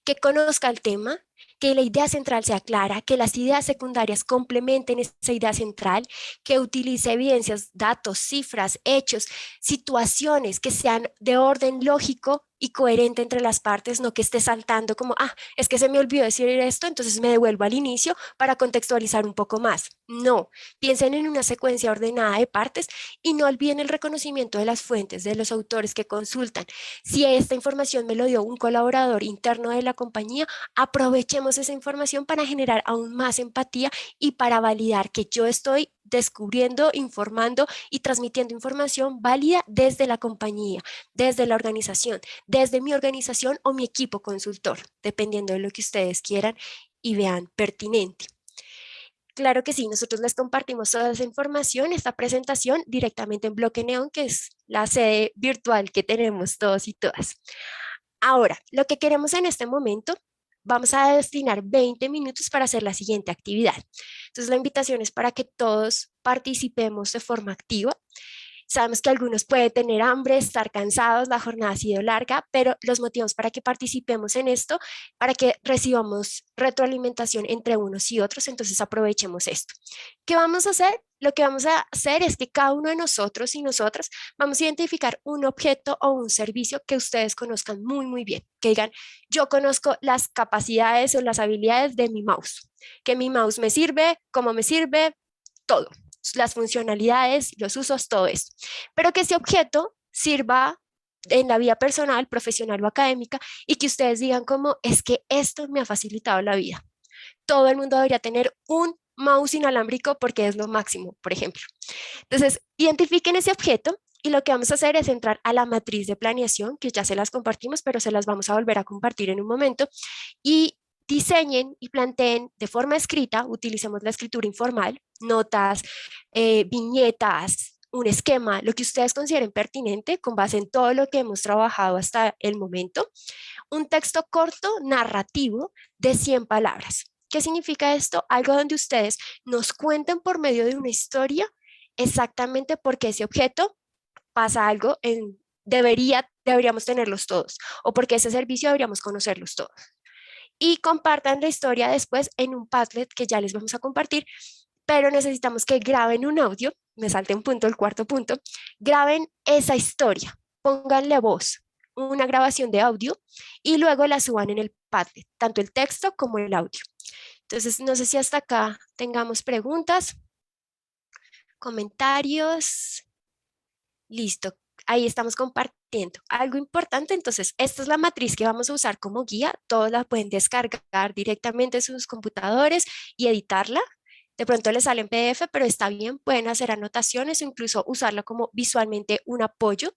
que conozca el tema, que la idea central sea clara, que las ideas secundarias complementen esa idea central, que utilice evidencias, datos, cifras, hechos, situaciones que sean de orden lógico y coherente entre las partes, no que esté saltando como, es que se me olvidó decir esto, entonces me devuelvo al inicio para contextualizar un poco más. No, piensen en una secuencia ordenada de partes y no olviden el reconocimiento de las fuentes, de los autores que consultan. Si esta información me lo dio un colaborador interno de la compañía, aprovechemos esa información para generar aún más empatía y para validar que yo estoy descubriendo, informando y transmitiendo información válida desde la compañía, desde la organización, desde mi organización o mi equipo consultor, dependiendo de lo que ustedes quieran y vean pertinente. Claro que sí, nosotros les compartimos toda esa información, esta presentación directamente en Bloque Neón, que es la sede virtual que tenemos todos y todas. Ahora, lo que queremos en este momento, vamos a destinar 20 minutos para hacer la siguiente actividad. Entonces la invitación es para que todos participemos de forma activa. Sabemos que algunos pueden tener hambre, estar cansados, la jornada ha sido larga, pero los motivos para que participemos en esto, para que recibamos retroalimentación entre unos y otros, entonces aprovechemos esto. ¿Qué vamos a hacer? Lo que vamos a hacer es que cada uno de nosotros y nosotras vamos a identificar un objeto o un servicio que ustedes conozcan muy bien, que digan, yo conozco las capacidades o las habilidades de mi mouse, que mi mouse me sirve, cómo me sirve, todo. Las funcionalidades, los usos, todo esto. Pero que ese objeto sirva en la vida personal, profesional o académica y que ustedes digan como es que esto me ha facilitado la vida. Todo el mundo debería tener un mouse inalámbrico porque es lo máximo, por ejemplo. Entonces, identifiquen ese objeto y lo que vamos a hacer es entrar a la matriz de planeación, que ya se las compartimos, pero se las vamos a volver a compartir en un momento, y diseñen y planteen de forma escrita, utilicemos la escritura informal, notas, viñetas, un esquema, lo que ustedes consideren pertinente con base en todo lo que hemos trabajado hasta el momento, un texto corto, narrativo de 100 palabras. ¿Qué significa esto? Algo donde ustedes nos cuenten por medio de una historia exactamente por qué ese objeto pasa algo, deberíamos tenerlos todos, o porque ese servicio deberíamos conocerlos todos. Y compartan la historia después en un Padlet que ya les vamos a compartir, pero necesitamos que graben un audio, me salté un punto, el cuarto punto, graben esa historia, pónganle voz, una grabación de audio y luego la suban en el Padlet, tanto el texto como el audio. Entonces, no sé si hasta acá tengamos preguntas, comentarios. Listo, ahí estamos compartiendo. Algo importante, entonces, esta es la matriz que vamos a usar como guía. Todos la pueden descargar directamente en sus computadores y editarla. De pronto les sale en PDF, pero está bien, pueden hacer anotaciones o incluso usarla como visualmente un apoyo.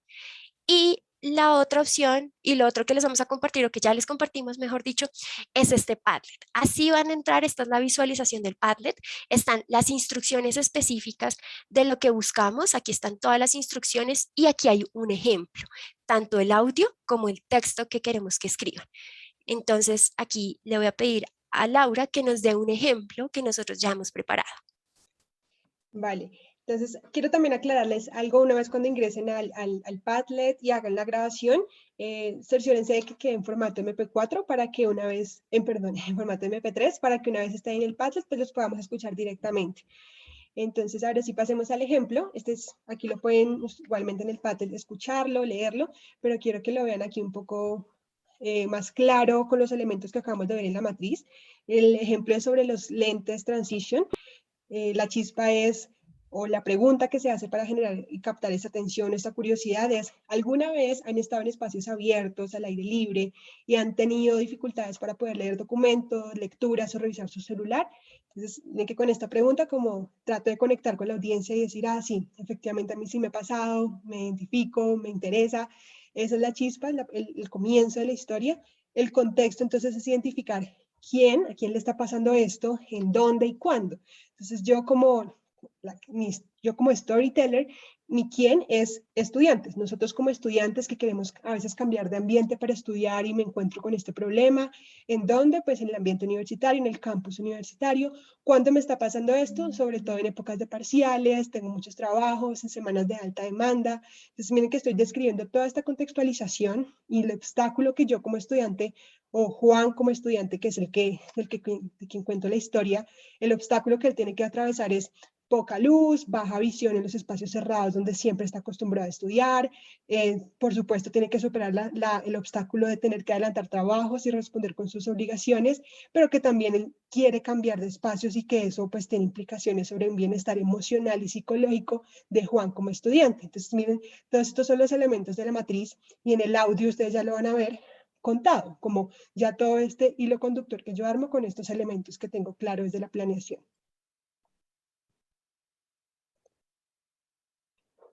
Y la otra opción y lo otro que les vamos a compartir o que ya les compartimos, mejor dicho, es este Padlet. Así van a entrar, esta es la visualización del Padlet, están las instrucciones específicas de lo que buscamos, aquí están todas las instrucciones y aquí hay un ejemplo, tanto el audio como el texto que queremos que escriban. Entonces aquí le voy a pedir a Laura que nos dé un ejemplo que nosotros ya hemos preparado. Vale, entonces quiero también aclararles algo una vez cuando ingresen al Padlet y hagan la grabación, cerciórense de que quede en formato MP4 para que una vez, perdón, en formato MP3 para que una vez esté en el Padlet pues los podamos escuchar directamente. Entonces ahora sí pasemos al ejemplo, aquí lo pueden igualmente en el Padlet escucharlo, leerlo, pero quiero que lo vean aquí un poco más claro con los elementos que acabamos de ver en la matriz. El ejemplo es sobre los lentes transition. La chispa es, o la pregunta que se hace para generar y captar esa atención, esta curiosidad es, ¿alguna vez han estado en espacios abiertos, al aire libre, y han tenido dificultades para poder leer documentos, lecturas o revisar su celular? Entonces, que con esta pregunta como trato de conectar con la audiencia y decir, ah, sí, efectivamente a mí sí me ha pasado, me identifico, me interesa. Esa es la chispa, el comienzo de la historia. El contexto, entonces, es identificar a quién le está pasando esto, en dónde y cuándo. Entonces yo como storyteller, mi quién es estudiantes. Nosotros como estudiantes que queremos a veces cambiar de ambiente para estudiar y me encuentro con este problema. ¿En dónde? Pues en el ambiente universitario, en el campus universitario. ¿Cuándo me está pasando esto? Sobre todo en épocas de parciales, tengo muchos trabajos, en semanas de alta demanda. Entonces miren que estoy describiendo toda esta contextualización y el obstáculo que yo como estudiante o Juan como estudiante, que es de quien cuento la historia, el obstáculo que él tiene que atravesar es poca luz, baja visión en los espacios cerrados donde siempre está acostumbrado a estudiar. Por supuesto, tiene que superar el obstáculo de tener que adelantar trabajos y responder con sus obligaciones, pero que también él quiere cambiar de espacios y que eso pues tiene implicaciones sobre el bienestar emocional y psicológico de Juan como estudiante. Entonces, miren, todos estos son los elementos de la matriz y en el audio ustedes ya lo van a ver contado, como ya todo este hilo conductor que yo armo con estos elementos que tengo claro desde la planeación.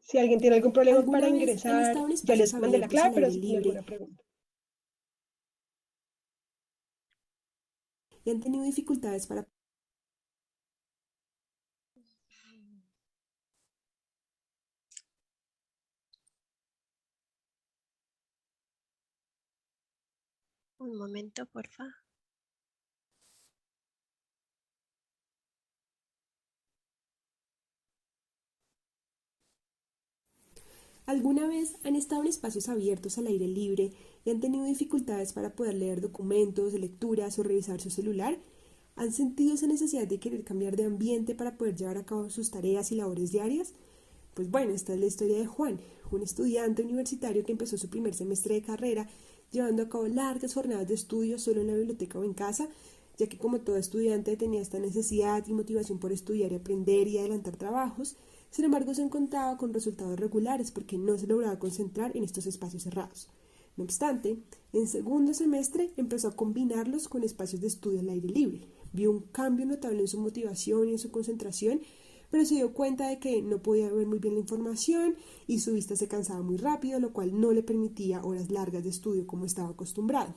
Si alguien tiene algún problema para ingresar, ya les mandé la clave, pero si tiene alguna pregunta. ¿Y han tenido dificultades para... Un momento, por favor. ¿Alguna vez han estado en espacios abiertos al aire libre y han tenido dificultades para poder leer documentos, lecturas o revisar su celular? ¿Han sentido esa necesidad de querer cambiar de ambiente para poder llevar a cabo sus tareas y labores diarias? Pues bueno, esta es la historia de Juan, un estudiante universitario que empezó su primer semestre de carrera llevando a cabo largas jornadas de estudio solo en la biblioteca o en casa, ya que como todo estudiante tenía esta necesidad y motivación por estudiar y aprender y adelantar trabajos. Sin embargo, se encontraba con resultados regulares porque no se lograba concentrar en estos espacios cerrados. No obstante, en segundo semestre empezó a combinarlos con espacios de estudio al aire libre. Vio un cambio notable en su motivación y en su concentración, pero se dio cuenta de que no podía ver muy bien la información y su vista se cansaba muy rápido, lo cual no le permitía horas largas de estudio como estaba acostumbrado.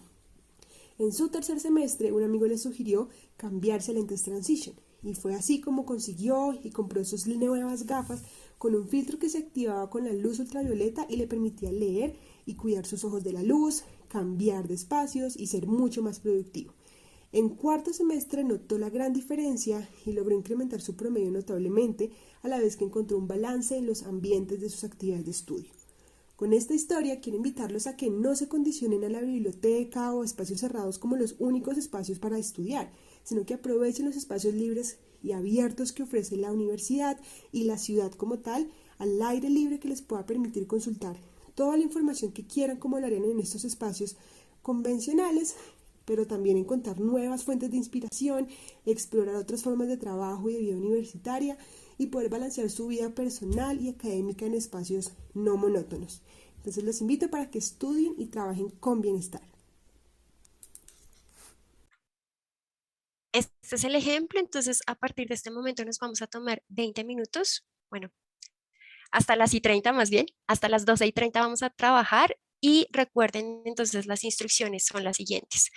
En su tercer semestre, un amigo le sugirió cambiarse a lentes Transition, y fue así como consiguió y compró sus nuevas gafas con un filtro que se activaba con la luz ultravioleta y le permitía leer y cuidar sus ojos de la luz, cambiar de espacios y ser mucho más productivo. En cuarto semestre notó la gran diferencia y logró incrementar su promedio notablemente, a la vez que encontró un balance en los ambientes de sus actividades de estudio. Con esta historia quiero invitarlos a que no se condicionen a la biblioteca o espacios cerrados como los únicos espacios para estudiar, sino que aprovechen los espacios libres y abiertos que ofrece la universidad y la ciudad como tal, al aire libre, que les pueda permitir consultar toda la información que quieran, como lo harían en estos espacios convencionales, pero también encontrar nuevas fuentes de inspiración, explorar otras formas de trabajo y de vida universitaria y poder balancear su vida personal y académica en espacios no monótonos. Entonces los invito para que estudien y trabajen con bienestar. Este es el ejemplo, entonces a partir de este momento nos vamos a tomar 20 minutos, bueno, hasta las 30 más bien, hasta las 12:30 vamos a trabajar y recuerden entonces las instrucciones son las siguientes.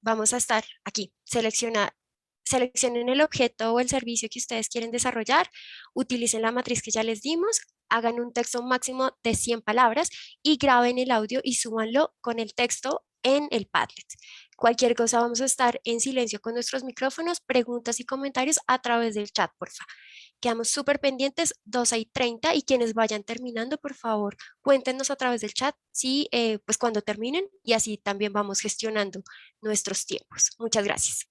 Vamos a estar aquí, seleccionen el objeto o el servicio que ustedes quieren desarrollar, utilicen la matriz que ya les dimos, hagan un texto máximo de 100 palabras y graben el audio y súbanlo con el texto en el Padlet. Cualquier cosa vamos a estar en silencio con nuestros micrófonos, preguntas y comentarios a través del chat, porfa. Quedamos súper pendientes, 2:30, y quienes vayan terminando, por favor, cuéntenos a través del chat, sí, pues cuando terminen, y así también vamos gestionando nuestros tiempos. Muchas gracias.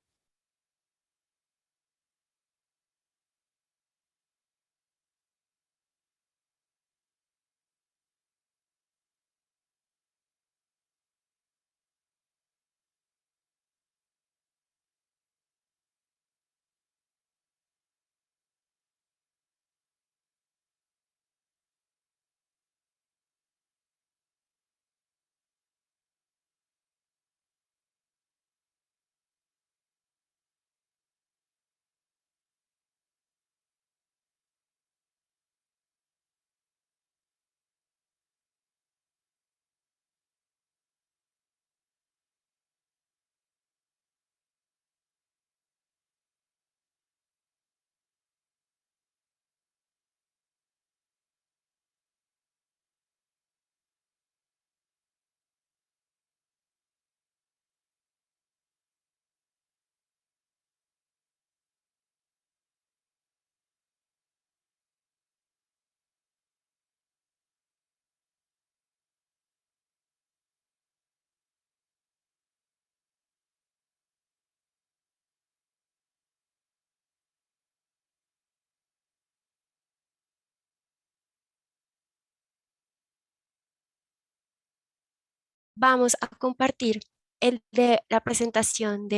Vamos a compartir el de la presentación,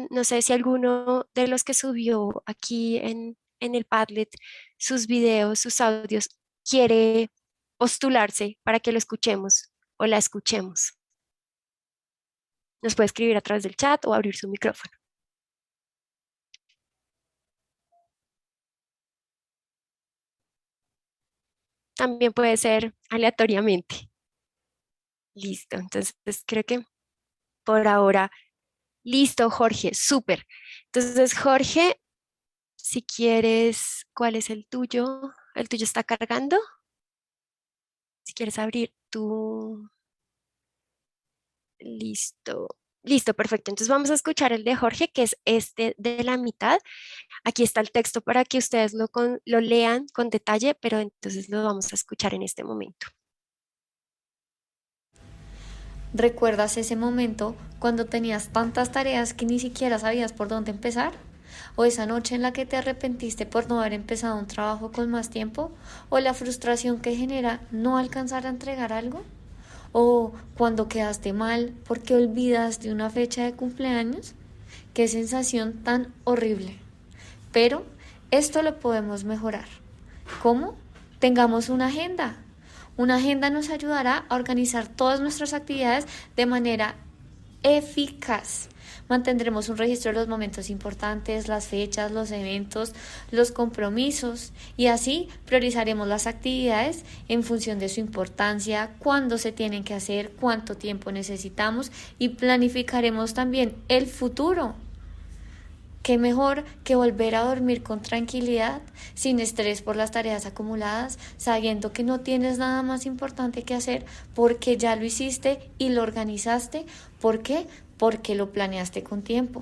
no sé si alguno de los que subió aquí en el Padlet sus videos, sus audios, quiere postularse para que lo escuchemos o la escuchemos. Nos puede escribir a través del chat o abrir su micrófono. También puede ser aleatoriamente. Listo, entonces creo que por ahora, listo, Jorge, súper. Entonces, Jorge, si quieres, ¿cuál es el tuyo? ¿El tuyo está cargando? Si quieres abrir tu... Listo. Listo, perfecto. Entonces vamos a escuchar el de Jorge, que es este de la mitad. Aquí está el texto para que ustedes lo lean con detalle, pero entonces lo vamos a escuchar en este momento. ¿Recuerdas ese momento cuando tenías tantas tareas que ni siquiera sabías por dónde empezar? ¿O esa noche en la que te arrepentiste por no haber empezado un trabajo con más tiempo? ¿O la frustración que genera no alcanzar a entregar algo? ¿O cuando quedaste mal porque olvidaste una fecha de cumpleaños? ¡Qué sensación tan horrible! Pero esto lo podemos mejorar. ¿Cómo? Tengamos una agenda. Una agenda nos ayudará a organizar todas nuestras actividades de manera eficaz. Mantendremos un registro de los momentos importantes, las fechas, los eventos, los compromisos, y así priorizaremos las actividades en función de su importancia, cuándo se tienen que hacer, cuánto tiempo necesitamos, y planificaremos también el futuro. Qué mejor que volver a dormir con tranquilidad, sin estrés por las tareas acumuladas, sabiendo que no tienes nada más importante que hacer porque ya lo hiciste y lo organizaste. ¿Por qué? Porque lo planeaste con tiempo.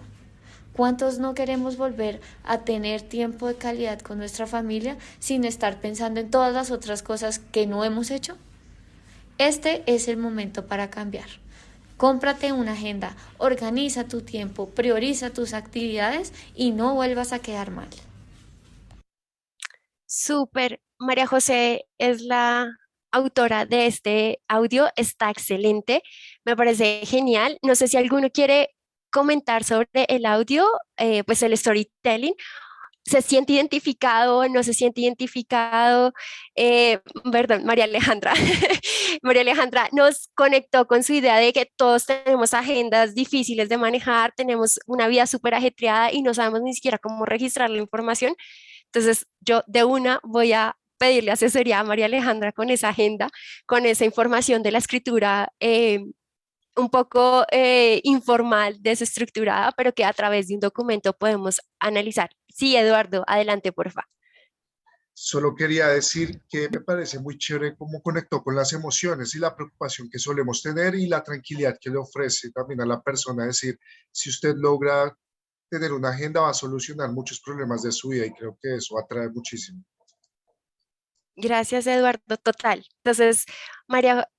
¿Cuántos no queremos volver a tener tiempo de calidad con nuestra familia sin estar pensando en todas las otras cosas que no hemos hecho? Este es el momento para cambiar. Cómprate una agenda, organiza tu tiempo, prioriza tus actividades y no vuelvas a quedar mal. Súper. María José es la autora de este audio, está excelente, me parece genial. No sé si alguno quiere comentar sobre el audio, pues el storytelling. ¿Se siente identificado? ¿No se siente identificado? Perdón, María Alejandra. María Alejandra nos conectó con su idea de que todos tenemos agendas difíciles de manejar, tenemos una vida súper ajetreada y no sabemos ni siquiera cómo registrar la información. Entonces, yo de una voy a pedirle asesoría a María Alejandra con esa agenda, con esa información de la escritura un poco informal, desestructurada, pero que a través de un documento podemos analizar. Sí, Eduardo, adelante, por favor. Solo quería decir que me parece muy chévere cómo conectó con las emociones y la preocupación que solemos tener y la tranquilidad que le ofrece también a la persona. Decir, si usted logra tener una agenda, va a solucionar muchos problemas de su vida y creo que eso atrae muchísimo. Gracias, Eduardo, total. Entonces, María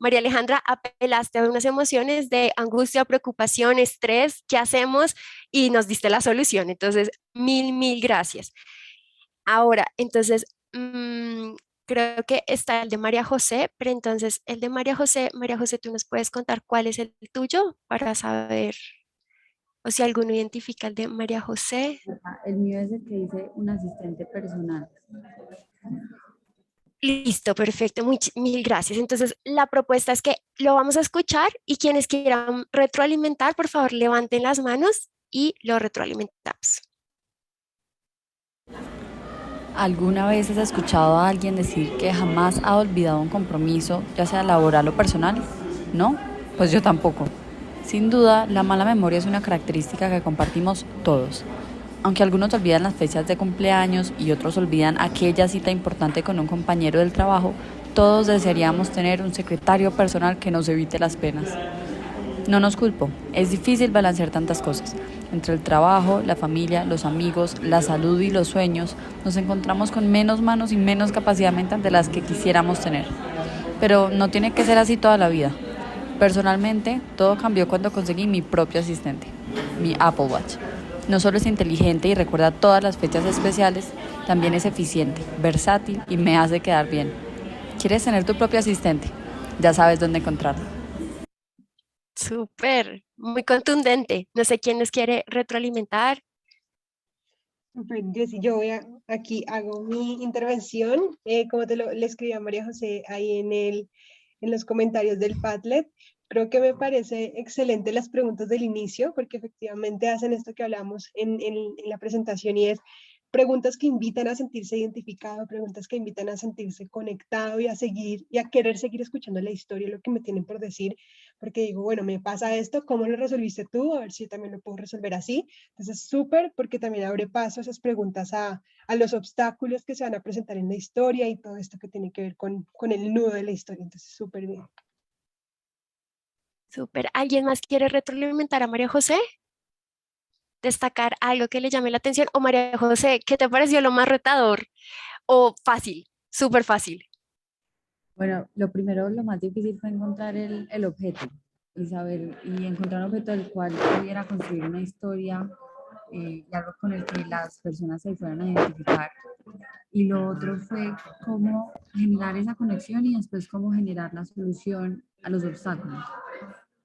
Alejandra, apelaste a unas emociones de angustia, preocupación, estrés, ¿qué hacemos? Y nos diste la solución. Entonces, mil gracias. Ahora, entonces, creo que está el de María José, pero entonces el de María José, ¿tú nos puedes contar cuál es el tuyo para saber, o si alguno identifica el de María José? El mío es el que dice un asistente personal. Listo, perfecto, mil gracias. Entonces, la propuesta es que lo vamos a escuchar y quienes quieran retroalimentar, por favor, levanten las manos y lo retroalimentamos. ¿Alguna vez has escuchado a alguien decir que jamás ha olvidado un compromiso, ya sea laboral o personal? ¿No? Pues yo tampoco. Sin duda, la mala memoria es una característica que compartimos todos. Aunque algunos olvidan las fechas de cumpleaños y otros olvidan aquella cita importante con un compañero del trabajo, todos desearíamos tener un secretario personal que nos evite las penas. No nos culpo, es difícil balancear tantas cosas. Entre el trabajo, la familia, los amigos, la salud y los sueños, nos encontramos con menos manos y menos capacidad mental de las que quisiéramos tener. Pero no tiene que ser así toda la vida. Personalmente, todo cambió cuando conseguí mi propio asistente, mi Apple Watch. No solo es inteligente y recuerda todas las fechas especiales, también es eficiente, versátil y me hace quedar bien. ¿Quieres tener tu propio asistente? Ya sabes dónde encontrarlo. Súper, muy contundente. No sé quién nos quiere retroalimentar. Yo aquí hago mi intervención, como le escribí a María José ahí en los comentarios del Padlet. Creo que me parece excelente las preguntas del inicio, porque efectivamente hacen esto que hablamos en la presentación, y es preguntas que invitan a sentirse identificado, preguntas que invitan a sentirse conectado y a seguir y a querer seguir escuchando la historia, lo que me tienen por decir, porque digo, bueno, me pasa esto, ¿cómo lo resolviste tú? A ver si yo también lo puedo resolver así. Entonces, súper, porque también abre paso esas preguntas a los obstáculos que se van a presentar en la historia y todo esto que tiene que ver con el nudo de la historia. Entonces, súper bien. Súper. ¿Alguien más quiere retroalimentar a María José? Destacar algo que le llame la atención. O María José, ¿qué te pareció lo más retador o fácil? Súper fácil. Bueno, lo primero, lo más difícil fue encontrar el objeto y encontrar un objeto del cual pudiera construir una historia y algo con el que las personas se fueran a identificar. Y lo otro fue cómo generar esa conexión y después cómo generar la solución a los obstáculos,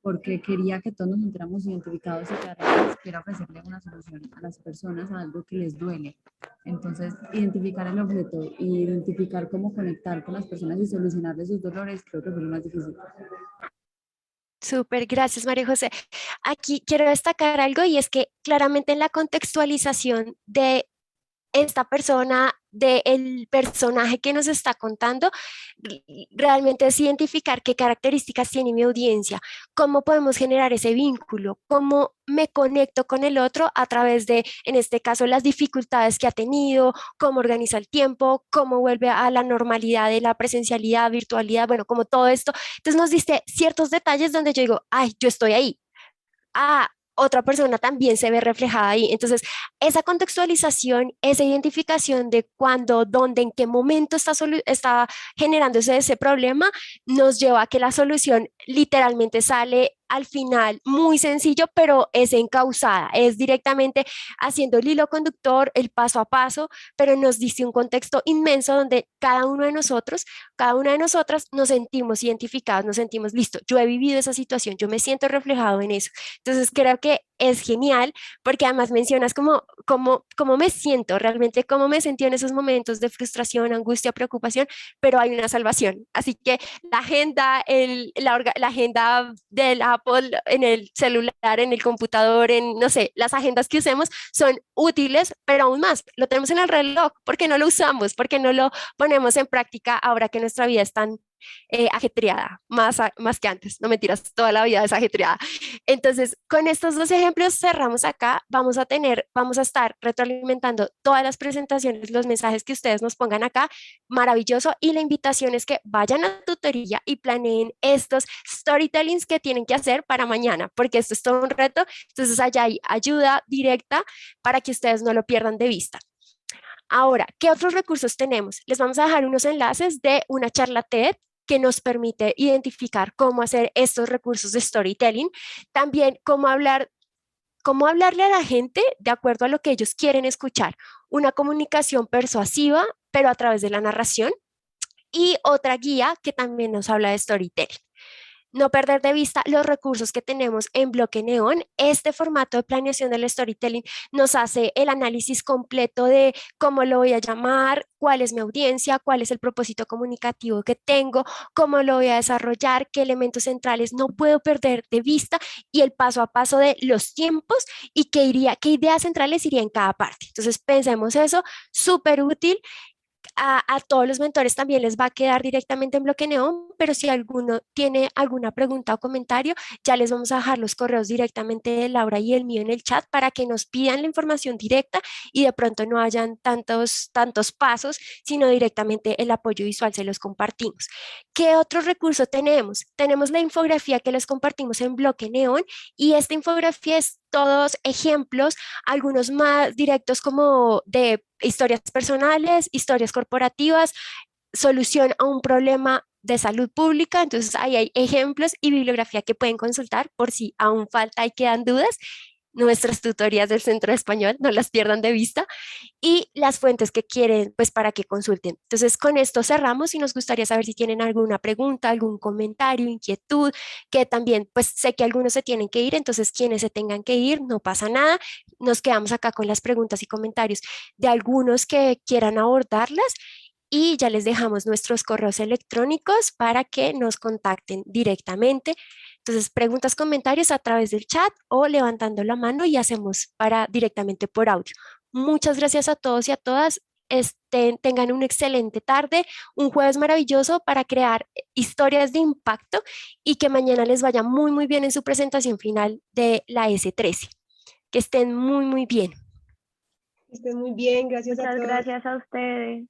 porque quería que todos nos sintiéramos identificados y que además quiera ofrecerle una solución a las personas a algo que les duele. Entonces, identificar el objeto y identificar cómo conectar con las personas y solucionarles sus dolores, creo que fue lo más difícil. Súper, gracias María José. Aquí quiero destacar algo, y es que claramente en la contextualización de esta persona, del personaje que nos está contando, realmente es identificar qué características tiene mi audiencia, cómo podemos generar ese vínculo, cómo me conecto con el otro a través de, en este caso, las dificultades que ha tenido, cómo organiza el tiempo, cómo vuelve a la normalidad de la presencialidad, virtualidad, bueno, como todo esto. Entonces nos diste ciertos detalles donde yo digo, ay, yo estoy ahí. Otra persona también se ve reflejada ahí. Entonces, esa contextualización, esa identificación de cuándo, dónde, en qué momento está generándose ese problema, nos lleva a que la solución literalmente sale al final muy sencillo, pero es encauzada, es directamente haciendo el hilo conductor, el paso a paso, pero nos dice un contexto inmenso donde cada uno de nosotros, cada una de nosotras nos sentimos identificados, nos sentimos, listo, yo he vivido esa situación, yo me siento reflejado en eso. Entonces creo que es genial, porque además mencionas cómo me siento, realmente cómo me sentí en esos momentos de frustración, angustia, preocupación, pero hay una salvación. Así que la agenda, la agenda del Apple en el celular, en el computador, en, no sé, las agendas que usemos son útiles, pero aún más, lo tenemos en el reloj, ¿por qué no lo usamos? ¿Por qué no lo ponemos en práctica ahora que nuestra vida es tan ajetreada, más que antes, no mentiras, toda la vida es ajetreada. Entonces, con estos dos ejemplos cerramos acá, vamos a estar retroalimentando todas las presentaciones, los mensajes que ustedes nos pongan acá, maravilloso, y la invitación es que vayan a tutoría y planeen estos storytellings que tienen que hacer para mañana, porque esto es todo un reto, entonces allá hay ayuda directa para que ustedes no lo pierdan de vista. Ahora, ¿qué otros recursos tenemos? Les vamos a dejar unos enlaces de una charla TED que nos permite identificar cómo hacer estos recursos de storytelling, también cómo hablarle a la gente de acuerdo a lo que ellos quieren escuchar, una comunicación persuasiva, pero a través de la narración, y otra guía que también nos habla de storytelling. No perder de vista los recursos que tenemos en Bloque Neón. Este formato de planeación del storytelling nos hace el análisis completo de cómo lo voy a llamar, cuál es mi audiencia, cuál es el propósito comunicativo que tengo, cómo lo voy a desarrollar, qué elementos centrales no puedo perder de vista y el paso a paso de los tiempos y qué ideas centrales iría en cada parte. Entonces pensemos eso, súper útil. A todos los mentores también les va a quedar directamente en Bloque Neón, pero si alguno tiene alguna pregunta o comentario, ya les vamos a dejar los correos directamente de Laura y el mío en el chat para que nos pidan la información directa y de pronto no hayan tantos pasos, sino directamente el apoyo visual se los compartimos. ¿Qué otro recurso tenemos? Tenemos la infografía que les compartimos en Bloque Neón y esta infografía es todos ejemplos, algunos más directos como de historias personales, historias corporativas, solución a un problema de salud pública. Entonces ahí hay ejemplos y bibliografía que pueden consultar por si aún falta y quedan dudas. Nuestras tutorías del Centro de Español, no las pierdan de vista, y las fuentes que quieren, pues para que consulten. Entonces con esto cerramos y nos gustaría saber si tienen alguna pregunta, algún comentario, inquietud, que también pues sé que algunos se tienen que ir, entonces quienes se tengan que ir, no pasa nada, nos quedamos acá con las preguntas y comentarios de algunos que quieran abordarlas y ya les dejamos nuestros correos electrónicos para que nos contacten directamente. Entonces, preguntas, comentarios a través del chat o levantando la mano y hacemos directamente por audio. Muchas gracias a todos y a todas. Tengan una excelente tarde, un jueves maravilloso para crear historias de impacto y que mañana les vaya muy, muy bien en su presentación final de la S13. Que estén muy, muy bien. Que estén muy bien, gracias a todos. Muchas gracias a ustedes.